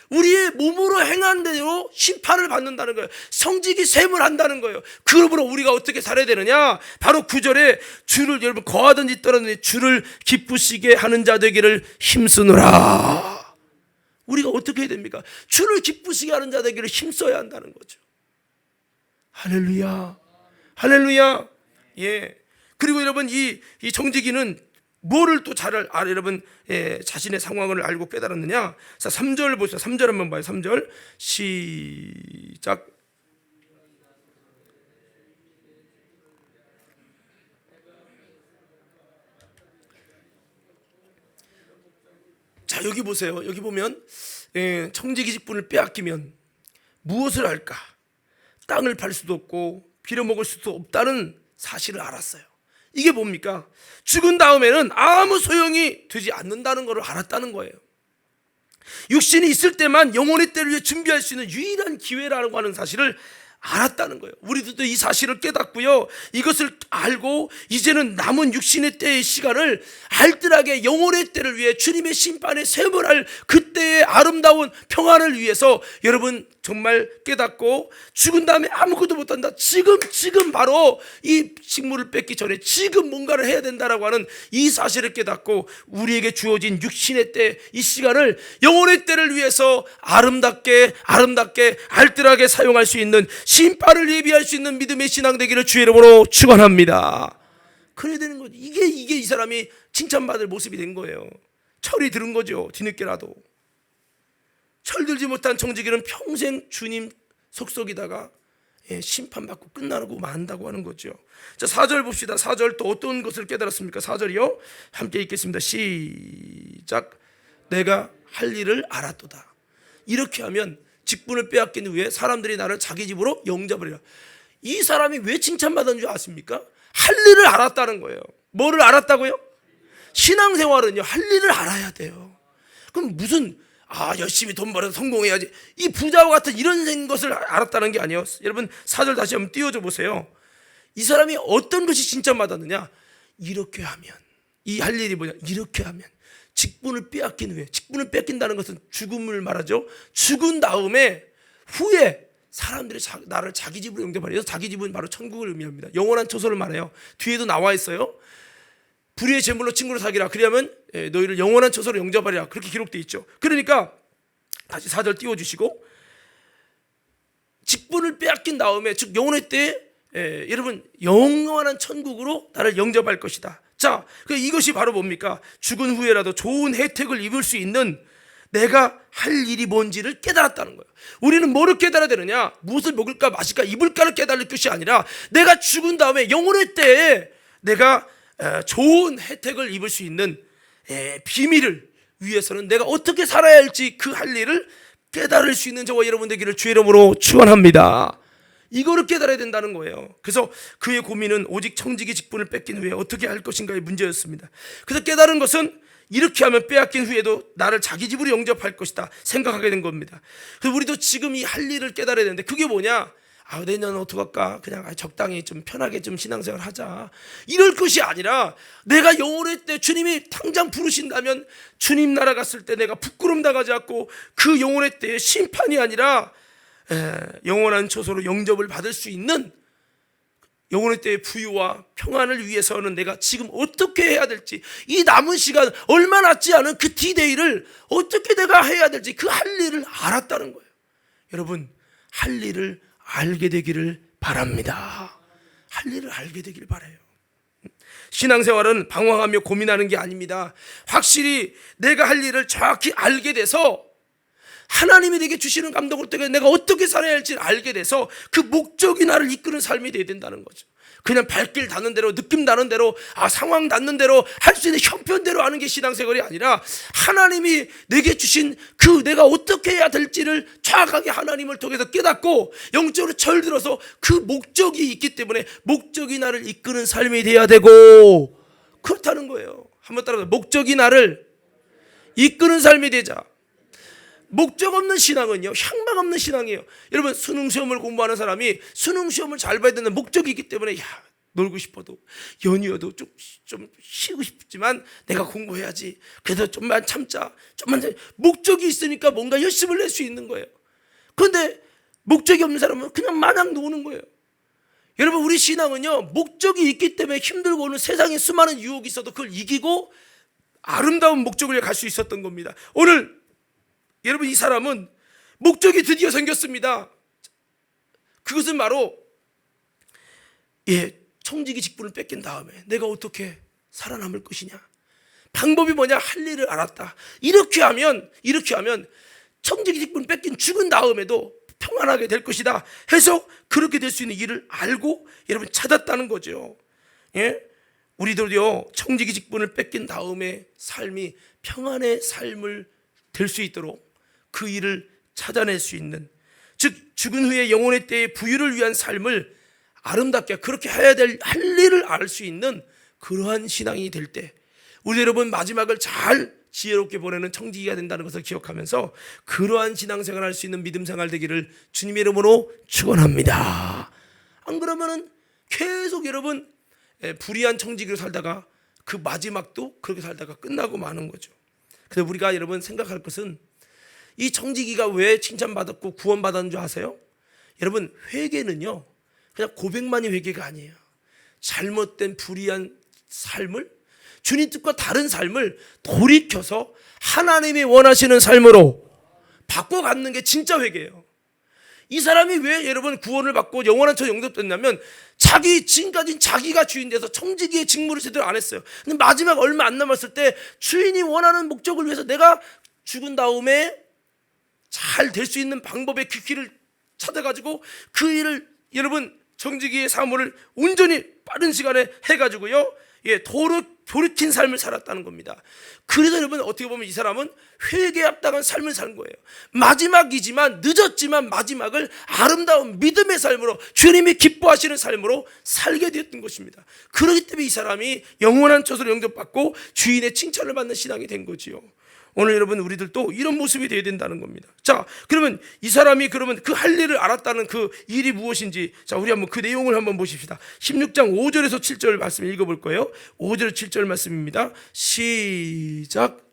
우리의 몸으로 행한 대로 심판을 받는다는 거예요. 성직이 셈을 한다는 거예요. 그러므로 우리가 어떻게 살아야 되느냐? 바로 9절에 주를, 여러분, 거하든지 떠나든지 주를 기쁘시게 하는 자 되기를 힘쓰노라. 우리가 어떻게 해야 됩니까? 주를 기쁘시게 하는 자 되기를 힘써야 한다는 거죠. 할렐루야, 할렐루야. 그리고 여러분, 이 정직이는 뭐를 또 잘 알아, 여러분, 자신의 상황을 알고 깨달았느냐? 자, 3절 보세요. 3절 한번 봐요. 3절 시작. 자, 여기 보세요. 여기 보면 청지기 직분을 빼앗기면 무엇을 할까? 땅을 팔 수도 없고 빌어먹을 수도 없다는 사실을 알았어요. 이게 뭡니까? 죽은 다음에는 아무 소용이 되지 않는다는 것을 알았다는 거예요. 육신이 있을 때만 영혼의 때를 위해 준비할 수 있는 유일한 기회라고 하는 사실을 알았다는 거예요. 우리들도 이 사실을 깨닫고요, 이것을 알고 이제는 남은 육신의 때의 시간을 알뜰하게 영혼의 때를 위해 주님의 심판에 세물할 그때의 아름다운 평안을 위해서 여러분 정말 깨닫고, 죽은 다음에 아무것도 못한다, 지금 바로 이 식물을 뺏기 전에 지금 뭔가를 해야 된다라고 하는 이 사실을 깨닫고 우리에게 주어진 육신의 때, 이 시간을 영혼의 때를 위해서 아름답게 알뜰하게 사용할 수 있는, 심판을 예비할 수 있는 믿음의 신앙 되기를 주의 이름으로 축원합니다. 그래야 되는 거죠. 이게 이 사람이 칭찬받을 모습이 된 거예요. 철이 들은 거죠. 뒤늦게라도. 철들지 못한 정직이는 평생 주님 속속이다가 심판받고 끝나고 만다고 하는 거죠. 자, 4절 봅시다. 4절 또 어떤 것을 깨달았습니까? 4절이요. 함께 읽겠습니다. 시작. 내가 할 일을 알았도다. 이렇게 하면 직분을 빼앗긴 후에 사람들이 나를 자기 집으로 영접하리라. 이 사람이 왜 칭찬받은 줄 아십니까? 할 일을 알았다는 거예요. 뭐를 알았다고요? 신앙생활은요, 할 일을 알아야 돼요. 그럼 무슨 열심히 돈 벌어서 성공해야지, 이 부자와 같은 이런 것을 알았다는 게 아니에요. 여러분 4절 다시 한번 띄워줘 보세요. 이 사람이 어떤 것이 칭찬받았느냐? 이렇게 하면, 이 할 일이 뭐냐? 이렇게 하면, 직분을 빼앗긴 후에, 직분을 뺏긴다는 것은 죽음을 말하죠. 죽은 다음에 후에 사람들이 나를 자기 집으로 영접하려. 자기 집은 바로 천국을 의미합니다. 영원한 처소를 말해요. 뒤에도 나와 있어요. 불의의 제물로 친구를 사귀라. 그리하면 너희를 영원한 처소로 영접하리라. 그렇게 기록되어 있죠. 그러니까 다시 4절 띄워주시고, 직분을 빼앗긴 다음에, 즉 영혼의 때에 여러분 영원한 천국으로 나를 영접할 것이다. 자, 이것이 바로 뭡니까? 죽은 후에라도 좋은 혜택을 입을 수 있는 내가 할 일이 뭔지를 깨달았다는 거예요. 우리는 뭐를 깨달아야 되느냐? 무엇을 먹을까 마실까 입을까를 깨달을 것이 아니라 내가 죽은 다음에 영혼의 때에 내가 좋은 혜택을 입을 수 있는 비밀을 위해서는 내가 어떻게 살아야 할지 그 할 일을 깨달을 수 있는 저와 여러분 되기를 주의 이름으로 축원합니다. 이거를 깨달아야 된다는 거예요. 그래서 그의 고민은 오직 청지기 직분을 뺏긴 후에 어떻게 할 것인가의 문제였습니다. 그래서 깨달은 것은 이렇게 하면 빼앗긴 후에도 나를 자기 집으로 영접할 것이다 생각하게 된 겁니다. 그래서 우리도 지금 이 할 일을 깨달아야 되는데 그게 뭐냐? 내년 어떡할까? 그냥 적당히 좀 편하게 좀 신앙생활 하자. 이럴 것이 아니라 내가 영혼의 때 주님이 당장 부르신다면 주님 나라 갔을 때 내가 부끄럼 당하지 않고 그 영혼의 때에 심판이 아니라 영원한 처소로 영접을 받을 수 있는 영혼의 때의 부유와 평안을 위해서는 내가 지금 어떻게 해야 될지, 이 남은 시간 얼마 남지 않은 그 디데이를 어떻게 내가 해야 될지 그 할 일을 알았다는 거예요. 여러분, 할 일을 알게 되기를 바랍니다. 할 일을 알게 되기를 바라요. 신앙생활은 방황하며 고민하는 게 아닙니다. 확실히 내가 할 일을 정확히 알게 돼서 하나님이 내게 주시는 감동을 통해 내가 어떻게 살아야 할지 알게 돼서 그 목적이 나를 이끄는 삶이 돼야 된다는 거죠. 그냥 발길 닿는 대로, 느낌 나는 대로, 상황 닿는 대로 할 수 있는 형편대로 하는 게 신앙생활이 아니라 하나님이 내게 주신 그 내가 어떻게 해야 될지를 정확하게 하나님을 통해서 깨닫고 영적으로 철들어서 그 목적이 있기 때문에 목적이 나를 이끄는 삶이 돼야 되고, 그렇다는 거예요. 한번 따라서 목적이 나를 이끄는 삶이 되자. 목적 없는 신앙은요, 향방 없는 신앙이에요. 여러분, 수능시험을 공부하는 사람이 수능시험을 잘 봐야 되는 목적이 있기 때문에 놀고 싶어도 연이어도 좀 쉬고 싶지만 내가 공부해야지, 그래도 좀만 참자, 목적이 있으니까 뭔가 열심을 낼 수 있는 거예요. 그런데 목적이 없는 사람은 그냥 마냥 노는 거예요. 여러분, 우리 신앙은요, 목적이 있기 때문에 힘들고는 세상에 수많은 유혹이 있어도 그걸 이기고 아름다운 목적을 갈 수 있었던 겁니다. 오늘 여러분, 이 사람은 목적이 드디어 생겼습니다. 그것은 바로 청지기 직분을 뺏긴 다음에 내가 어떻게 살아남을 것이냐, 방법이 뭐냐, 할 일을 알았다. 이렇게 하면 청지기 직분을 뺏긴 죽은 다음에도 평안하게 될 것이다 해서 그렇게 될 수 있는 일을 알고 여러분 찾았다는 거죠. 우리들요, 청지기 직분을 뺏긴 다음에 삶이 평안의 삶을 될 수 있도록 그 일을 찾아낼 수 있는, 즉 죽은 후에 영혼의 때의 부유를 위한 삶을 아름답게 그렇게 해야 될 할 일을 알 수 있는 그러한 신앙이 될 때 우리 여러분 마지막을 잘 지혜롭게 보내는 청지기가 된다는 것을 기억하면서 그러한 신앙생활을 할 수 있는 믿음생활 되기를 주님의 이름으로 축원합니다. 안 그러면은 계속 여러분 불의한 청지기로 살다가 그 마지막도 그렇게 살다가 끝나고 마는 거죠. 그래서 우리가 여러분 생각할 것은, 이 청지기가 왜 칭찬받았고 구원받았는 줄 아세요? 여러분, 회개는요 그냥 고백만이 회개가 아니에요. 잘못된 불의한 삶을, 주님 뜻과 다른 삶을 돌이켜서 하나님이 원하시는 삶으로 바꿔갖는 게 진짜 회개예요. 이 사람이 왜 여러분 구원을 받고 영원한 처 영접됐냐면 지금까지 자기가 주인 돼서 청지기의 직무를 제대로 안 했어요. 근데 마지막 얼마 안 남았을 때 주인이 원하는 목적을 위해서 내가 죽은 다음에 잘 될 수 있는 방법의 그 길을 찾아가지고 그 일을 여러분 청지기의 사물을 온전히 빠른 시간에 해가지고요, 돌이킨 삶을 살았다는 겁니다. 그래서 여러분 어떻게 보면 이 사람은 회개에 합당한 삶을 산 거예요. 마지막이지만, 늦었지만 마지막을 아름다운 믿음의 삶으로, 주님이 기뻐하시는 삶으로 살게 되었던 것입니다. 그렇기 때문에 이 사람이 영원한 처소로 영접받고 주인의 칭찬을 받는 신앙이 된 거지요. 오늘 여러분 우리들도 이런 모습이 되어야 된다는 겁니다. 자, 그러면 이 사람이 그러면 그 할 일을 알았다는 그 일이 무엇인지, 자, 우리 한번 그 내용을 한번 보십시다. 16장 5절에서 7절 말씀 읽어볼 거예요. 5절 7절 말씀입니다. 시작.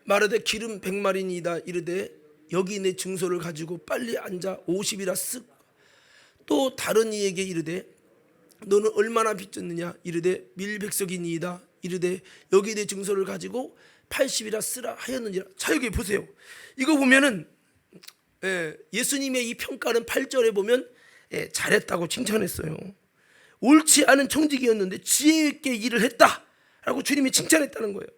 말하되 기름 100마리니이다 이르되 여기 내 증소를 가지고 빨리 앉아 50이라 쓱. 또 다른 이에게 이르되 너는 얼마나 빚졌느냐 이르되 밀백석이니이다 이르되 여기 내 증서를 가지고 80이라 쓰라 하였느니라. 자, 여기 보세요. 이거 보면은 예수님의 이 평가는 8절에 보면 잘했다고 칭찬했어요. 옳지 않은 청지기였는데 지혜 있게 일을 했다라고 주님이 칭찬했다는 거예요.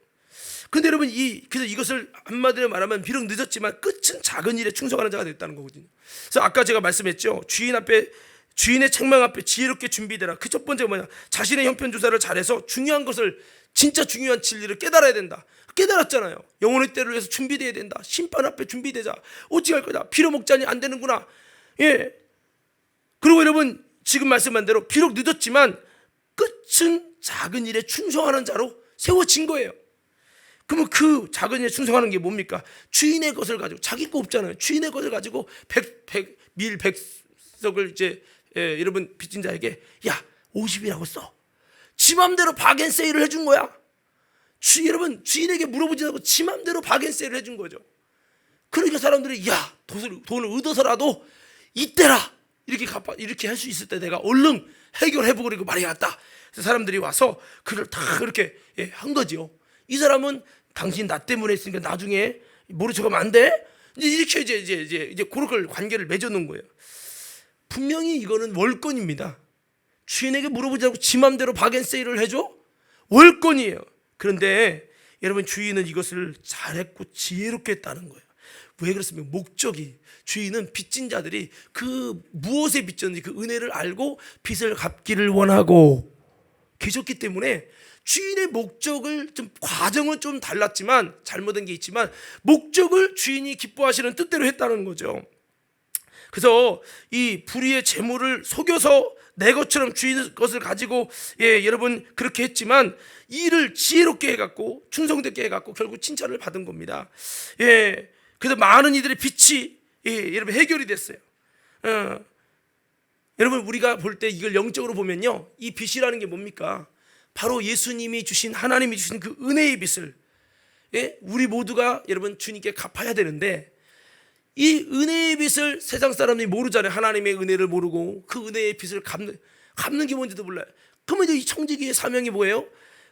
근데 여러분 그래서 이것을 한마디로 말하면 비록 늦었지만 끝은 작은 일에 충성하는 자가 됐다는 거거든요. 그래서 아까 제가 말씀했죠. 주인의 책망 앞에 지혜롭게 준비되라. 그 첫 번째가 뭐냐? 자신의 형편 조사를 잘해서 중요한 것을, 진짜 중요한 진리를 깨달아야 된다. 깨달았잖아요. 영혼의 때를 위해서 준비되어야 된다. 심판 앞에 준비되자. 어찌할 거다. 피로 먹자니 안 되는구나. 그리고 여러분 지금 말씀한 대로 비록 늦었지만 끝은 작은 일에 충성하는 자로 세워진 거예요. 그러면 그 작은 일에 충성하는 게 뭡니까? 주인의 것을 가지고, 자기 거 없잖아요. 주인의 것을 가지고 백석을 이제 여러분 빚진 자에게 50이라고 써. 지 맘대로 바겐세일을 해준 거야. 여러분 주인에게 물어보지 않고 지 맘대로 바겐세일을 해준 거죠. 그러니까 사람들이 돈을 얻어서라도 이때라 이렇게 할 수 있을 때 내가 얼른 해결해보고 그리고 말이 왔다. 그래서 사람들이 와서 그를 다 그렇게 한 거죠. 이 사람은 당신 나 때문에 했으니까 나중에 모른 척하면 안 돼. 이렇게 이제 그런 관계를 맺어놓은 거예요. 분명히 이거는 월권입니다. 주인에게 물어보지 않고 지 맘대로 바겐세일을 해줘? 월권이에요. 그런데 여러분 주인은 이것을 잘했고 지혜롭게 했다는 거예요. 왜 그렇습니까? 목적이, 주인은 빚진 자들이 그 무엇에 빚졌는지 그 은혜를 알고 빚을 갚기를 원하고 계셨기 때문에 주인의 목적을, 좀 과정은 좀 달랐지만 잘못된 게 있지만 목적을 주인이 기뻐하시는 뜻대로 했다는 거죠. 그래서 이 불의의 재물을 속여서 내 것처럼 주인의 것을 가지고 여러분 그렇게 했지만 일을 지혜롭게 해갖고 충성되게 해갖고 결국 칭찬을 받은 겁니다. 그래서 많은 이들의 빚이 여러분 해결이 됐어요. 여러분 우리가 볼 때 이걸 영적으로 보면요, 이 빚이라는 게 뭡니까? 바로 예수님이 주신, 하나님이 주신 그 은혜의 빚을 우리 모두가 여러분 주님께 갚아야 되는데, 이 은혜의 빚을 세상 사람들이 모르잖아요. 하나님의 은혜를 모르고 그 은혜의 빚을 갚는 게 뭔지도 몰라요. 그러면 이 청지기의 사명이 뭐예요?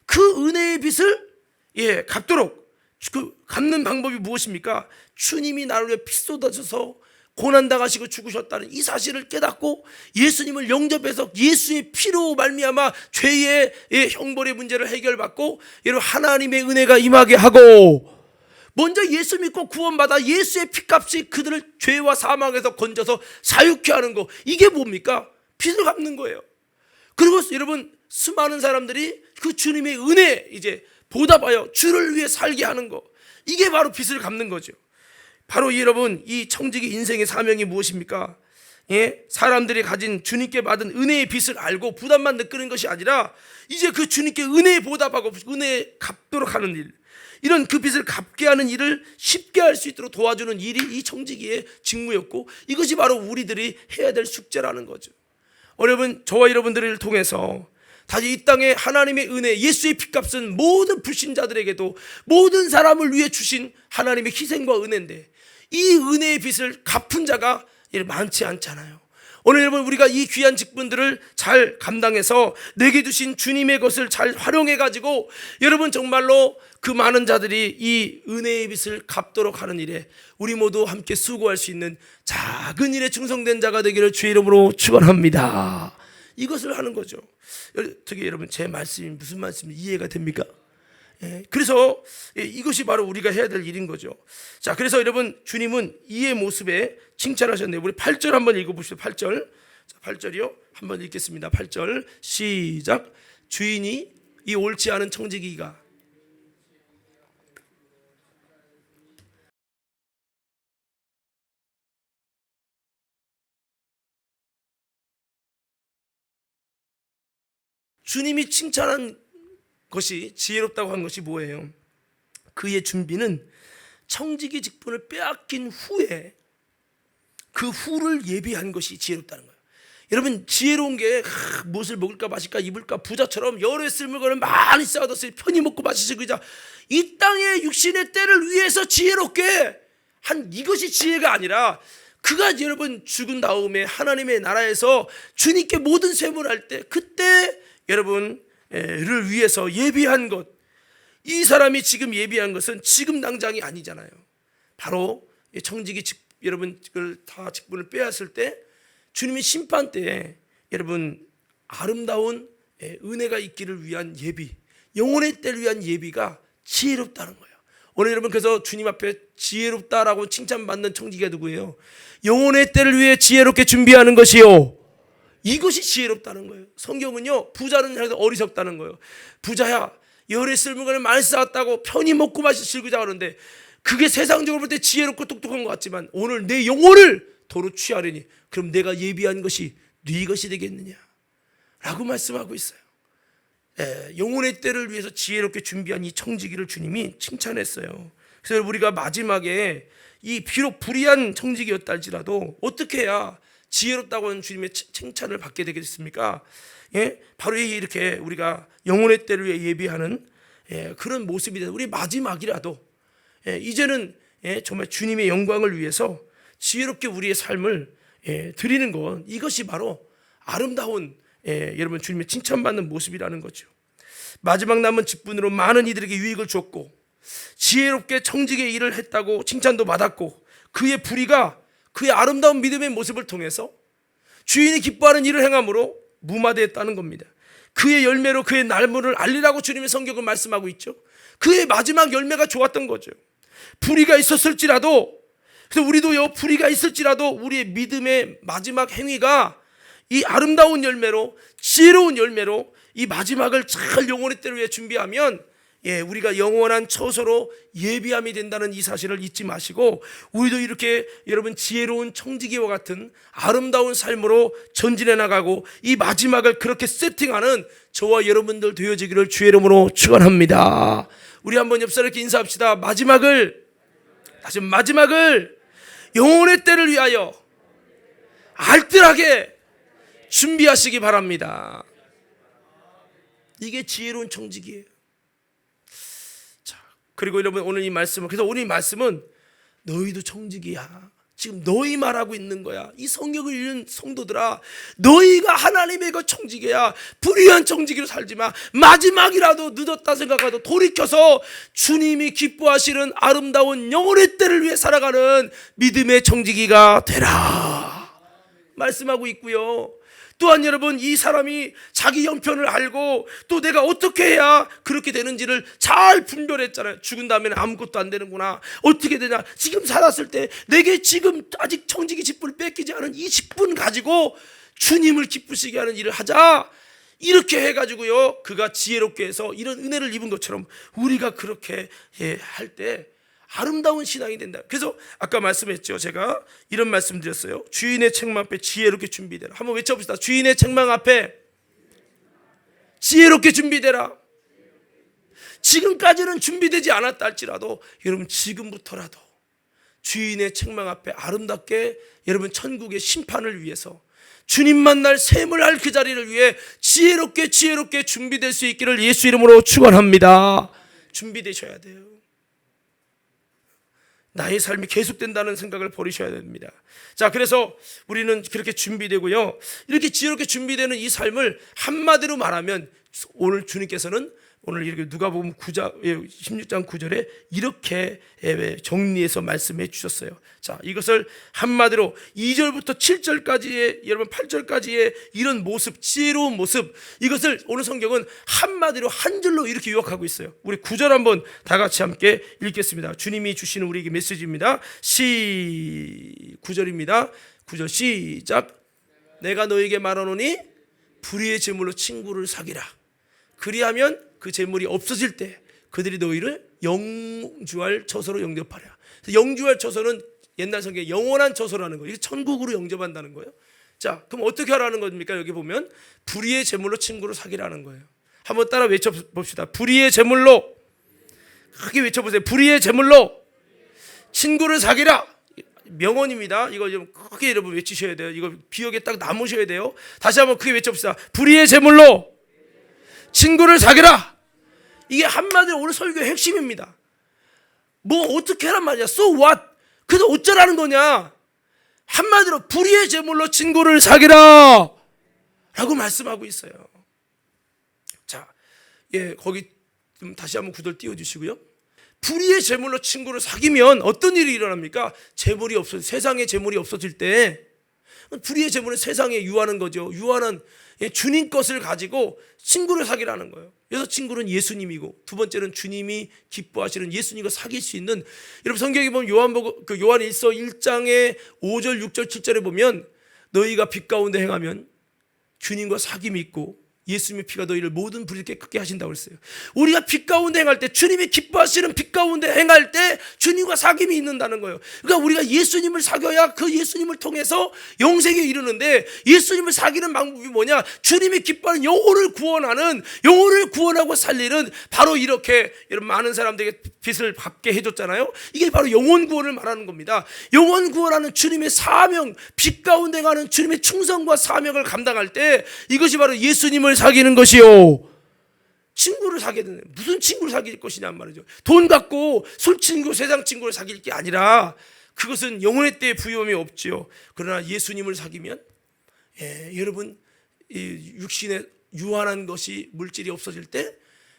그 은혜의 빚을 갚도록, 그 갚는 방법이 무엇입니까? 주님이 나를 위해 피 쏟아져서 고난당하시고 죽으셨다는 이 사실을 깨닫고 예수님을 영접해서 예수의 피로 말미암아 죄의 형벌의 문제를 해결받고 여러분 하나님의 은혜가 임하게 하고, 먼저 예수 믿고 구원받아 예수의 피값이 그들을 죄와 사망에서 건져서 사유케 하는 거, 이게 뭡니까? 빚을 갚는 거예요. 그리고 여러분 수많은 사람들이 그 주님의 은혜 이제 보답하여 주를 위해 살게 하는 거, 이게 바로 빚을 갚는 거죠. 바로 여러분 이 청지기 인생의 사명이 무엇입니까? 사람들이 가진 주님께 받은 은혜의 빚을 알고 부담만 느끼는 것이 아니라 이제 그 주님께 은혜에 보답하고 은혜에 갚도록 하는 일, 이런 그 빚을 갚게 하는 일을 쉽게 할 수 있도록 도와주는 일이 이 청지기의 직무였고, 이것이 바로 우리들이 해야 될 숙제라는 거죠. 여러분 저와 여러분들을 통해서 다시 이 땅에 하나님의 은혜, 예수의 피값은 모든 불신자들에게도 모든 사람을 위해 주신 하나님의 희생과 은혜인데, 이 은혜의 빚을 갚은 자가 많지 않잖아요. 오늘 여러분 우리가 이 귀한 직분들을 잘 감당해서 내게 주신 주님의 것을 잘 활용해 가지고 여러분 정말로 그 많은 자들이 이 은혜의 빚을 갚도록 하는 일에 우리 모두 함께 수고할 수 있는 작은 일에 충성된 자가 되기를 주의 이름으로 축원합니다. 이것을 하는 거죠. 어떻게 여러분 제 말씀이 무슨 말씀인지 이해가 됩니까? 그래서 이것이 바로 우리가 해야 될 일인 거죠. 자, 그래서 여러분 주님은 이의 모습에 칭찬하셨네요. 우리 8절 한번 읽어보시죠. 8절. 자, 8절이요. 한번 읽겠습니다. 8절 시작. 주인이 이 옳지 않은 청지기가 주님이 칭찬한 것이, 지혜롭다고 한 것이 뭐예요? 그의 준비는 청지기 직분을 빼앗긴 후에 그 후를 예비한 것이 지혜롭다는 거예요. 여러분 지혜로운 게 무엇을 먹을까 마실까 입을까, 부자처럼 여러 해 쓸 물건을 많이 쌓아뒀어요. 편히 먹고 마시고 이 땅의 육신의 때를 위해서 지혜롭게 한 이것이 지혜가 아니라, 그가 여러분 죽은 다음에 하나님의 나라에서 주님께 모든 세문할 때 그때 여러분을 위해서 예비한 것, 이 사람이 지금 예비한 것은 지금 당장이 아니잖아요. 바로 청지기 여러분 그걸 다 직분을 빼앗을 때 주님의 심판 때에 여러분 아름다운 은혜가 있기를 위한 예비, 영혼의 때를 위한 예비가 지혜롭다는 거예요. 오늘 여러분 그래서 주님 앞에 지혜롭다라고 칭찬받는 청지기가 누구예요? 영혼의 때를 위해 지혜롭게 준비하는 것이요, 이것이 지혜롭다는 거예요. 성경은요 부자는 향해서 어리석다는 거예요. 부자야 열에 쓸는 거를 많이 쌓았다고 편히 먹고 마시 즐기자 그러는데 그게 세상적으로 볼 때 지혜롭고 똑똑한 것 같지만 오늘 내 영혼을 도로 취하려니 그럼 내가 예비한 것이 네 것이 되겠느냐 라고 말씀하고 있어요. 영혼의 때를 위해서 지혜롭게 준비한 이 청지기를 주님이 칭찬했어요. 그래서 우리가 마지막에 이 비록 불의한 청지기였다 할지라도 어떻게 해야 지혜롭다고 하는 주님의 칭찬을 받게 되겠습니까? 바로 이렇게 우리가 영혼의 때를 위해 예비하는 그런 모습이 되는 우리 마지막이라도 이제는 정말 주님의 영광을 위해서 지혜롭게 우리의 삶을 드리는 것, 이것이 바로 아름다운 여러분 주님의 칭찬받는 모습이라는 거죠. 마지막 남은 직분으로 많은 이들에게 유익을 줬고 지혜롭게 청지기의 일을 했다고 칭찬도 받았고 그의 불의가 그의 아름다운 믿음의 모습을 통해서 주인이 기뻐하는 일을 행함으로 무마되었다는 겁니다. 그의 열매로 그의 날물을 알리라고 주님의 성경은 말씀하고 있죠. 그의 마지막 열매가 좋았던 거죠. 불의가 있었을지라도, 그래서 우리도요 불의가 있을지라도 우리의 믿음의 마지막 행위가 이 아름다운 열매로, 지혜로운 열매로 이 마지막을 잘 영혼의 때를 위해 준비하면 우리가 영원한 처소로 예비함이 된다는 이 사실을 잊지 마시고 우리도 이렇게 여러분 지혜로운 청지기와 같은 아름다운 삶으로 전진해 나가고 이 마지막을 그렇게 세팅하는 저와 여러분들 되어지기를 주의 이름으로 축원합니다. 우리 한번 옆 사람께 인사합시다. 다시 마지막을 영혼의 때를 위하여 알뜰하게 준비하시기 바랍니다. 이게 지혜로운 청지기예요. 그리고 여러분 오늘 이 말씀은, 그래서 오늘 이 말씀은 너희도 청지기야. 지금 너희 말하고 있는 거야. 이 성경을 읽는 성도들아, 너희가 하나님의 그 청지기야. 불의한 청지기로 살지 마. 마지막이라도 늦었다 생각하도 돌이켜서 주님이 기뻐하시는 아름다운 영혼의 때를 위해 살아가는 믿음의 청지기가 되라 말씀하고 있고요. 또한 여러분 이 사람이 자기 형편을 알고 또 내가 어떻게 해야 그렇게 되는지를 잘 분별했잖아요. 죽은 다음에는 아무것도 안 되는구나. 어떻게 되냐. 지금 살았을 때 내게 지금 아직 청지기 직분을 뺏기지 않은 이 직분 가지고 주님을 기쁘시게 하는 일을 하자. 이렇게 해가지고요 그가 지혜롭게 해서 이런 은혜를 입은 것처럼 우리가 그렇게 할 때 아름다운 신앙이 된다. 그래서 아까 말씀했죠. 제가 이런 말씀 드렸어요. 주인의 책망 앞에 지혜롭게 준비되라. 한번 외쳐봅시다. 주인의 책망 앞에 지혜롭게 준비되라. 지금까지는 준비되지 않았다 할지라도 여러분 지금부터라도 주인의 책망 앞에 아름답게 여러분 천국의 심판을 위해서 주님 만날 셈을 할 그 자리를 위해 지혜롭게 준비될 수 있기를 예수 이름으로 축원합니다. 준비되셔야 돼요. 나의 삶이 계속된다는 생각을 버리셔야 됩니다. 자, 그래서 우리는 그렇게 준비되고요. 이렇게 지혜롭게 준비되는 이 삶을 한마디로 말하면 오늘 주님께서는 오늘 이렇게 누가복음 16장 9절에 이렇게 정리해서 말씀해 주셨어요. 자, 이것을 한마디로 2절부터 7절까지의 여러분 8절까지의 이런 모습, 지혜로운 모습, 이것을 오늘 성경은 한마디로 한 줄로 이렇게 요약하고 있어요. 우리 9절 한번 다 같이 함께 읽겠습니다. 주님이 주시는 우리에게 메시지입니다. 9절입니다. 9절 시작. 내가 너에게 말하노니 불의의 제물로 친구를 사귀라. 그리하면 그 재물이 없어질 때 그들이 너희를 영주할 처소로 영접하랴. 영주할 처소는 옛날 성경에 영원한 처소라는 거예요. 천국으로 영접한다는 거예요. 자, 그럼 어떻게 하라는 겁니까? 여기 보면 불의의 제물로 친구를 사귀라는 거예요. 한번 따라 외쳐봅시다. 불의의 제물로, 크게 외쳐보세요. 불의의 제물로 친구를 사귀라. 명언입니다. 이거 좀 크게 여러분 외치셔야 돼요. 이거 기억에 딱 남으셔야 돼요. 다시 한번 크게 외쳐봅시다. 불의의 제물로 친구를 사귀라. 이게 한마디로 오늘 설교의 핵심입니다. 뭐 어떻게 하란 말이야. So what? 그래서 어쩌라는 거냐. 한마디로 불의의 제물로 친구를 사귀라 라고 말씀하고 있어요. 자, 거기 좀 다시 한번 구절 띄워주시고요. 불의의 재물로 친구를 사귀면 어떤 일이 일어납니까? 재물이 없어, 세상에 재물이 없어질 때 불의의 재물은 세상에 유하는 거죠. 유하는 주님 것을 가지고 친구를 사귀라는 거예요. 그래서 친구는 예수님이고, 두 번째는 주님이 기뻐하시는 예수님과 사귈 수 있는, 여러분 성경에 보면 요한 1서 1장의 5절 6절 7절에 보면 너희가 빛 가운데 행하면 주님과 사귐이 있고 예수님의 피가 너희를 모든 불을 깨끗게 하신다고 했어요. 우리가 빛 가운데 행할 때, 주님이 기뻐하시는 빛 가운데 행할 때 주님과 사귐이 있는다는 거예요. 그러니까 우리가 예수님을 사귀어야 그 예수님을 통해서 영생에 이르는데, 예수님을 사귀는 방법이 뭐냐? 주님이 기뻐하는 영혼을 구원하는, 영혼을 구원하고 살리는, 바로 이렇게 여러분 많은 사람들에게 빛을 받게 해줬잖아요. 이게 바로 영혼 구원을 말하는 겁니다. 영혼 구원하는 주님의 사명, 빛 가운데 가는 주님의 충성과 사명을 감당할 때, 이것이 바로 예수님을 사귀는 것이요. 친구를 사귀어야 되는, 무슨 친구를 사귈 것이냔 말이죠. 돈 갖고 술 친구, 세상 친구를 사귈 게 아니라, 그것은 영혼의 때에 부여함이 없지요. 그러나 예수님을 사귀면 여러분 이 육신에 유한한 것이, 물질이 없어질 때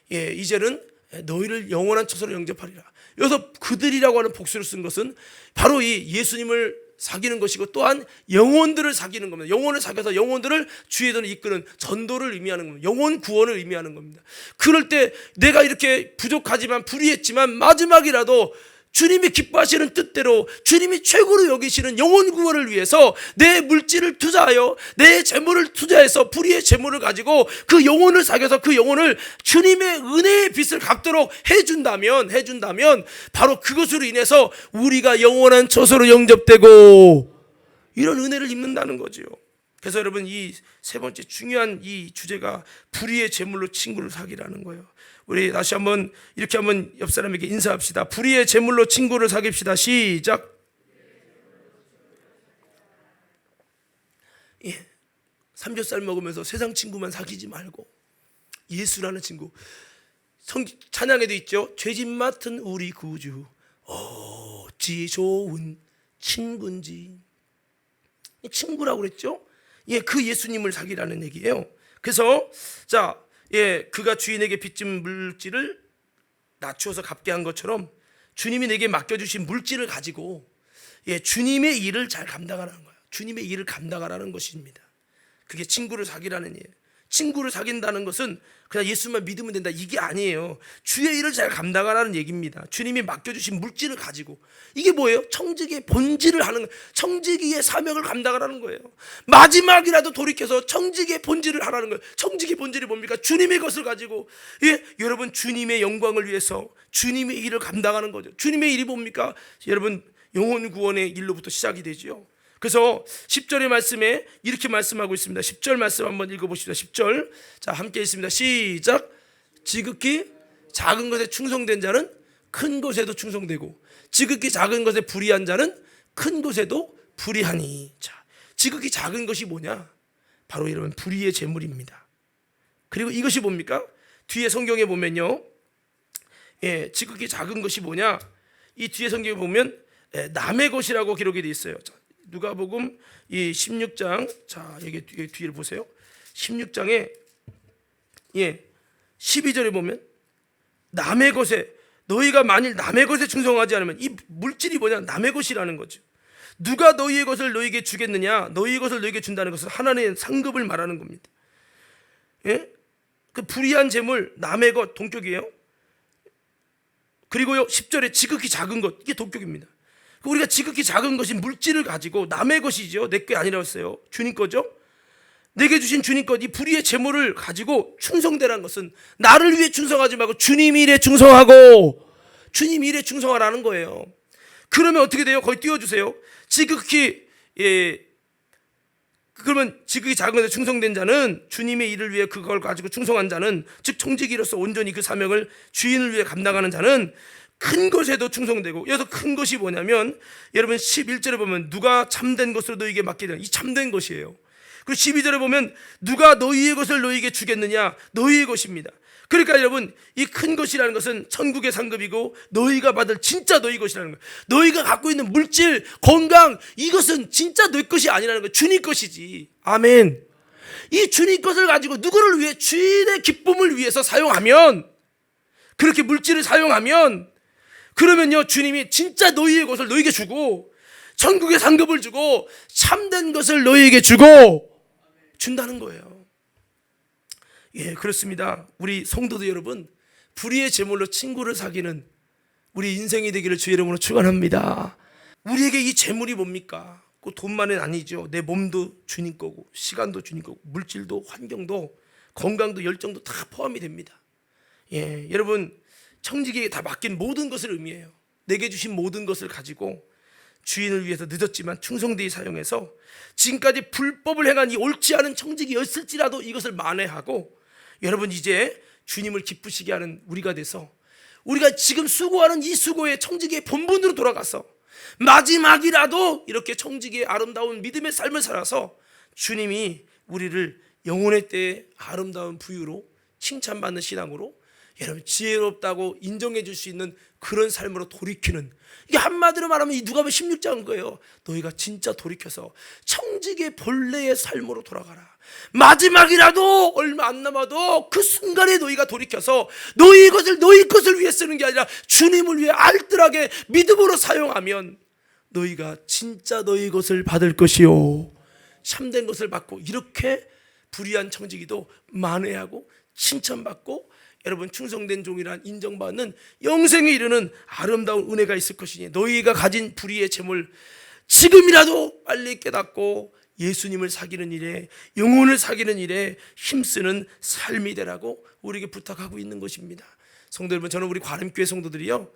이제는 너희를 영원한 처소로 영접하리라. 여기서 그들이라고 하는 복수를 쓴 것은 바로 이 예수님을 사귀는 것이고, 또한 영혼들을 사귀는 겁니다. 영혼을 사귀어서 영혼들을 주의 도로 이끄는 전도를 의미하는 겁니다. 영혼 구원을 의미하는 겁니다. 그럴 때 내가 이렇게 부족하지만, 불의했지만, 마지막이라도 주님이 기뻐하시는 뜻대로 주님이 최고로 여기시는 영혼 구원을 위해서 내 물질을 투자하여, 내 재물을 투자해서 불의의 재물을 가지고 그 영혼을 사귀어서 그 영혼을 주님의 은혜의 빛을 갚도록 해준다면 바로 그것으로 인해서 우리가 영원한 처소로 영접되고 이런 은혜를 입는다는 거죠. 그래서 여러분, 이 세 번째 중요한 이 주제가 불의의 재물로 친구를 사귀라는 거예요. 우리 다시 한번 이렇게 한번 옆 사람에게 인사합시다. 불의의 재물로 친구를 사귀읍시다. 시작. 삼겹살 먹으면서 세상 친구만 사귀지 말고 예수라는 친구. 찬양에도 있죠. 죄짓 맡은 우리 구주 어찌 좋은 친구인지. 친구라고 그랬죠. 그 예수님을 사귀라는 얘기예요. 그래서 그가 주인에게 빚진 물질을 낮추어서 갚게 한 것처럼 주님이 내게 맡겨주신 물질을 가지고 주님의 일을 잘 감당하라는 거예요. 주님의 일을 감당하라는 것입니다. 그게 친구를 사귀라는 얘기예요. 친구를 사귄다는 것은 그냥 예수만 믿으면 된다, 이게 아니에요. 주의 일을 잘 감당하라는 얘기입니다. 주님이 맡겨주신 물질을 가지고, 이게 뭐예요? 청지기의 본질을 하는, 청지기의 사명을 감당하라는 거예요. 마지막이라도 돌이켜서 청지기의 본질을 하라는 거예요. 청지기의 본질이 뭡니까? 주님의 것을 가지고 여러분 주님의 영광을 위해서 주님의 일을 감당하는 거죠. 주님의 일이 뭡니까? 여러분 영혼 구원의 일로부터 시작이 되죠. 그래서 10절의 말씀에 이렇게 말씀하고 있습니다. 10절 말씀 한번 읽어보십시다. 10절, 자 함께 있습니다. 시작. 지극히 작은 것에 충성된 자는 큰 것에도 충성되고, 지극히 작은 것에 불의한 자는 큰 것에도 불의하니. 자, 지극히 작은 것이 뭐냐? 바로 여러분 불의의 재물입니다. 그리고 이것이 뭡니까? 뒤에 성경에 보면요, 지극히 작은 것이 뭐냐? 이 뒤에 성경에 보면 남의 것이라고 기록이 되어 있어요. 자, 누가복음 이 16장, 자 여기 뒤를 보세요. 16장에 12절에 보면 남의 것에, 너희가 만일 남의 것에 충성하지 않으면, 이 물질이 뭐냐? 남의 것이라는 거죠. 누가 너희의 것을 너희에게 주겠느냐? 너희의 것을 너희에게 준다는 것은 하나님의 상급을 말하는 겁니다. 그 불의한 재물, 남의 것, 동격이에요. 그리고요 10절에 지극히 작은 것, 이게 동격입니다. 우리가 지극히 작은 것인 물질을 가지고, 남의 것이죠, 내 게 아니라고 했어요. 주님 거죠. 내게 주신 주님 것, 이 불의의 재물을 가지고 충성되라는 것은 나를 위해 충성하지 말고 주님 일에 충성하고, 주님 일에 충성하라는 거예요. 그러면 어떻게 돼요? 거기 띄워주세요. 지극히 그러면 지극히 작은 것에 충성된 자는, 주님의 일을 위해 그걸 가지고 충성한 자는, 즉 청지기로서 온전히 그 사명을 주인을 위해 감당하는 자는 큰 것에도 충성되고. 여기서 큰 것이 뭐냐면, 여러분 11절에 보면 누가 참된 것으로 너희에게 맡기려, 이 참된 것이에요. 그리고 12절에 보면 누가 너희의 것을 너희에게 주겠느냐, 너희의 것입니다. 그러니까 여러분, 이 큰 것이라는 것은 천국의 상급이고 너희가 받을 진짜 너희 것이라는 거예요. 너희가 갖고 있는 물질, 건강, 이것은 진짜 너희 것이 아니라는 거예요. 주님 것이지. 아멘. 이 주님 것을 가지고 누구를 위해? 주인의 기쁨을 위해서 사용하면, 그렇게 물질을 사용하면 그러면요 주님이 진짜 너희의 것을 너희에게 주고 천국의 상급을 주고 참된 것을 너희에게 주고 준다는 거예요. 예, 그렇습니다. 우리 성도들 여러분, 불의의 재물로 친구를 사귀는 우리 인생이 되기를 주의 이름으로 축원합니다. 우리에게 이 재물이 뭡니까? 그 돈만은 아니죠. 내 몸도 주님 거고, 시간도 주님 거고, 물질도, 환경도, 건강도, 열정도 다 포함이 됩니다. 예, 여러분, 청지기에 다 맡긴 모든 것을 의미해요. 내게 주신 모든 것을 가지고 주인을 위해서 늦었지만 충성되이 사용해서 지금까지 불법을 행한 이 옳지 않은 청지기였을지라도 이것을 만회하고, 여러분 이제 주님을 기쁘시게 하는 우리가 돼서 우리가 지금 수고하는 이 수고의 청지기의 본분으로 돌아가서 마지막이라도 이렇게 청지기의 아름다운 믿음의 삶을 살아서 주님이 우리를 영혼의 때에 아름다운 부유로 칭찬받는 신앙으로 여러분 지혜롭다고 인정해 줄 수 있는 그런 삶으로 돌이키는, 이게 한마디로 말하면 이 누가복음 16장인 거예요. 너희가 진짜 돌이켜서 청지기의 본래의 삶으로 돌아가라. 마지막이라도 얼마 안 남아도 그 순간에 너희가 돌이켜서 너희 것을 위해 쓰는 게 아니라 주님을 위해 알뜰하게 믿음으로 사용하면 너희가 진짜 너희 것을 받을 것이요 참된 것을 받고, 이렇게 불의한 청지기도 만회하고 칭찬받고 여러분 충성된 종이란 인정받는 영생에 이르는 아름다운 은혜가 있을 것이니 너희가 가진 불의의 재물 지금이라도 빨리 깨닫고 예수님을 사귀는 일에, 영혼을 사귀는 일에 힘쓰는 삶이 되라고 우리에게 부탁하고 있는 것입니다. 성도 여러분, 저는 우리 관음교회 성도들이요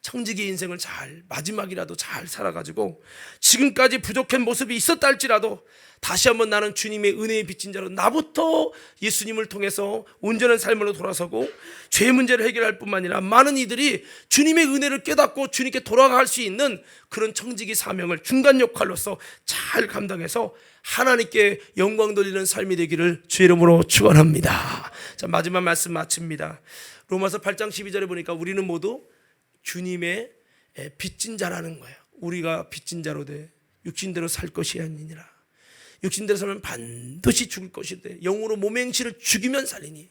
청지기 인생을 잘 마지막이라도 잘 살아가지고 지금까지 부족한 모습이 있었다 할지라도 다시 한번 나는 주님의 은혜에 빚진 자로 나부터 예수님을 통해서 온전한 삶으로 돌아서고 죄 문제를 해결할 뿐만 아니라 많은 이들이 주님의 은혜를 깨닫고 주님께 돌아갈 수 있는 그런 청지기 사명을 중간 역할로서 잘 감당해서 하나님께 영광 돌리는 삶이 되기를 주의 이름으로 축원합니다. 자, 마지막 말씀 마칩니다. 로마서 8장 12절에 보니까 우리는 모두 주님의 빚진 자라는 거예요. 우리가 빚진 자로 돼 육신대로 살 것이 아니니라. 육신대로 살면 반드시 죽을 것이되 영으로 몸의 행실을 죽이면 살리니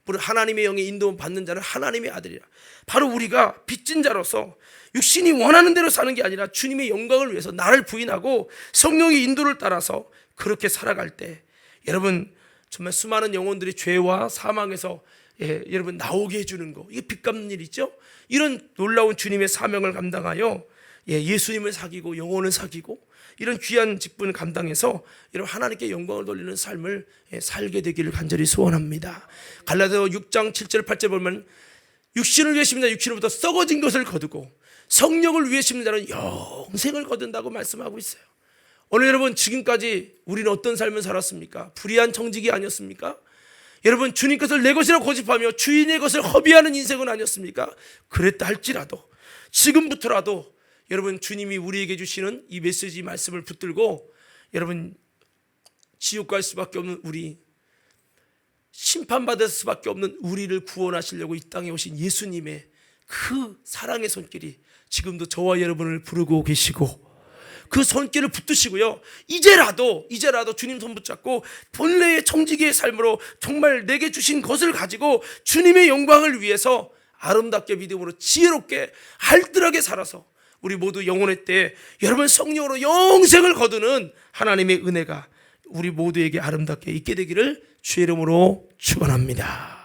하나님의 영의 인도를 받는 자는 하나님의 아들이라. 바로 우리가 빚진 자로서 육신이 원하는 대로 사는 게 아니라 주님의 영광을 위해서 나를 부인하고 성령의 인도를 따라서 그렇게 살아갈 때 여러분 정말 수많은 영혼들이 죄와 사망에서 여러분 나오게 해주는 거, 이게 빚 갚는 일이죠. 이런 놀라운 주님의 사명을 감당하여 예수님을 사귀고 영혼을 사귀고 이런 귀한 직분을 감당해서 여러분 하나님께 영광을 돌리는 삶을 살게 되기를 간절히 소원합니다. 갈라디아 6장 7절 8절 보면 육신을 위해 심는 자 육신으로부터 썩어진 것을 거두고 성령을 위해 심는 자는 영생을 거둔다고 말씀하고 있어요. 오늘 여러분 지금까지 우리는 어떤 삶을 살았습니까? 불의한 청지기 아니었습니까? 여러분 주님 것을 내 것이라고 고집하며 주인의 것을 허비하는 인생은 아니었습니까? 그랬다 할지라도 지금부터라도 여러분 주님이 우리에게 주시는 이 메시지 말씀을 붙들고 여러분 지옥 갈 수밖에 없는 우리, 심판받을 수밖에 없는 우리를 구원하시려고 이 땅에 오신 예수님의 그 사랑의 손길이 지금도 저와 여러분을 부르고 계시고 그 손길을 붙드시고요, 이제라도 주님 손 붙잡고 본래의 청지기의 삶으로 정말 내게 주신 것을 가지고 주님의 영광을 위해서 아름답게 믿음으로 지혜롭게 알뜰하게 살아서 우리 모두 영혼의 때에 여러분 성령으로 영생을 거두는 하나님의 은혜가 우리 모두에게 아름답게 있게 되기를 주의 이름으로 축원합니다.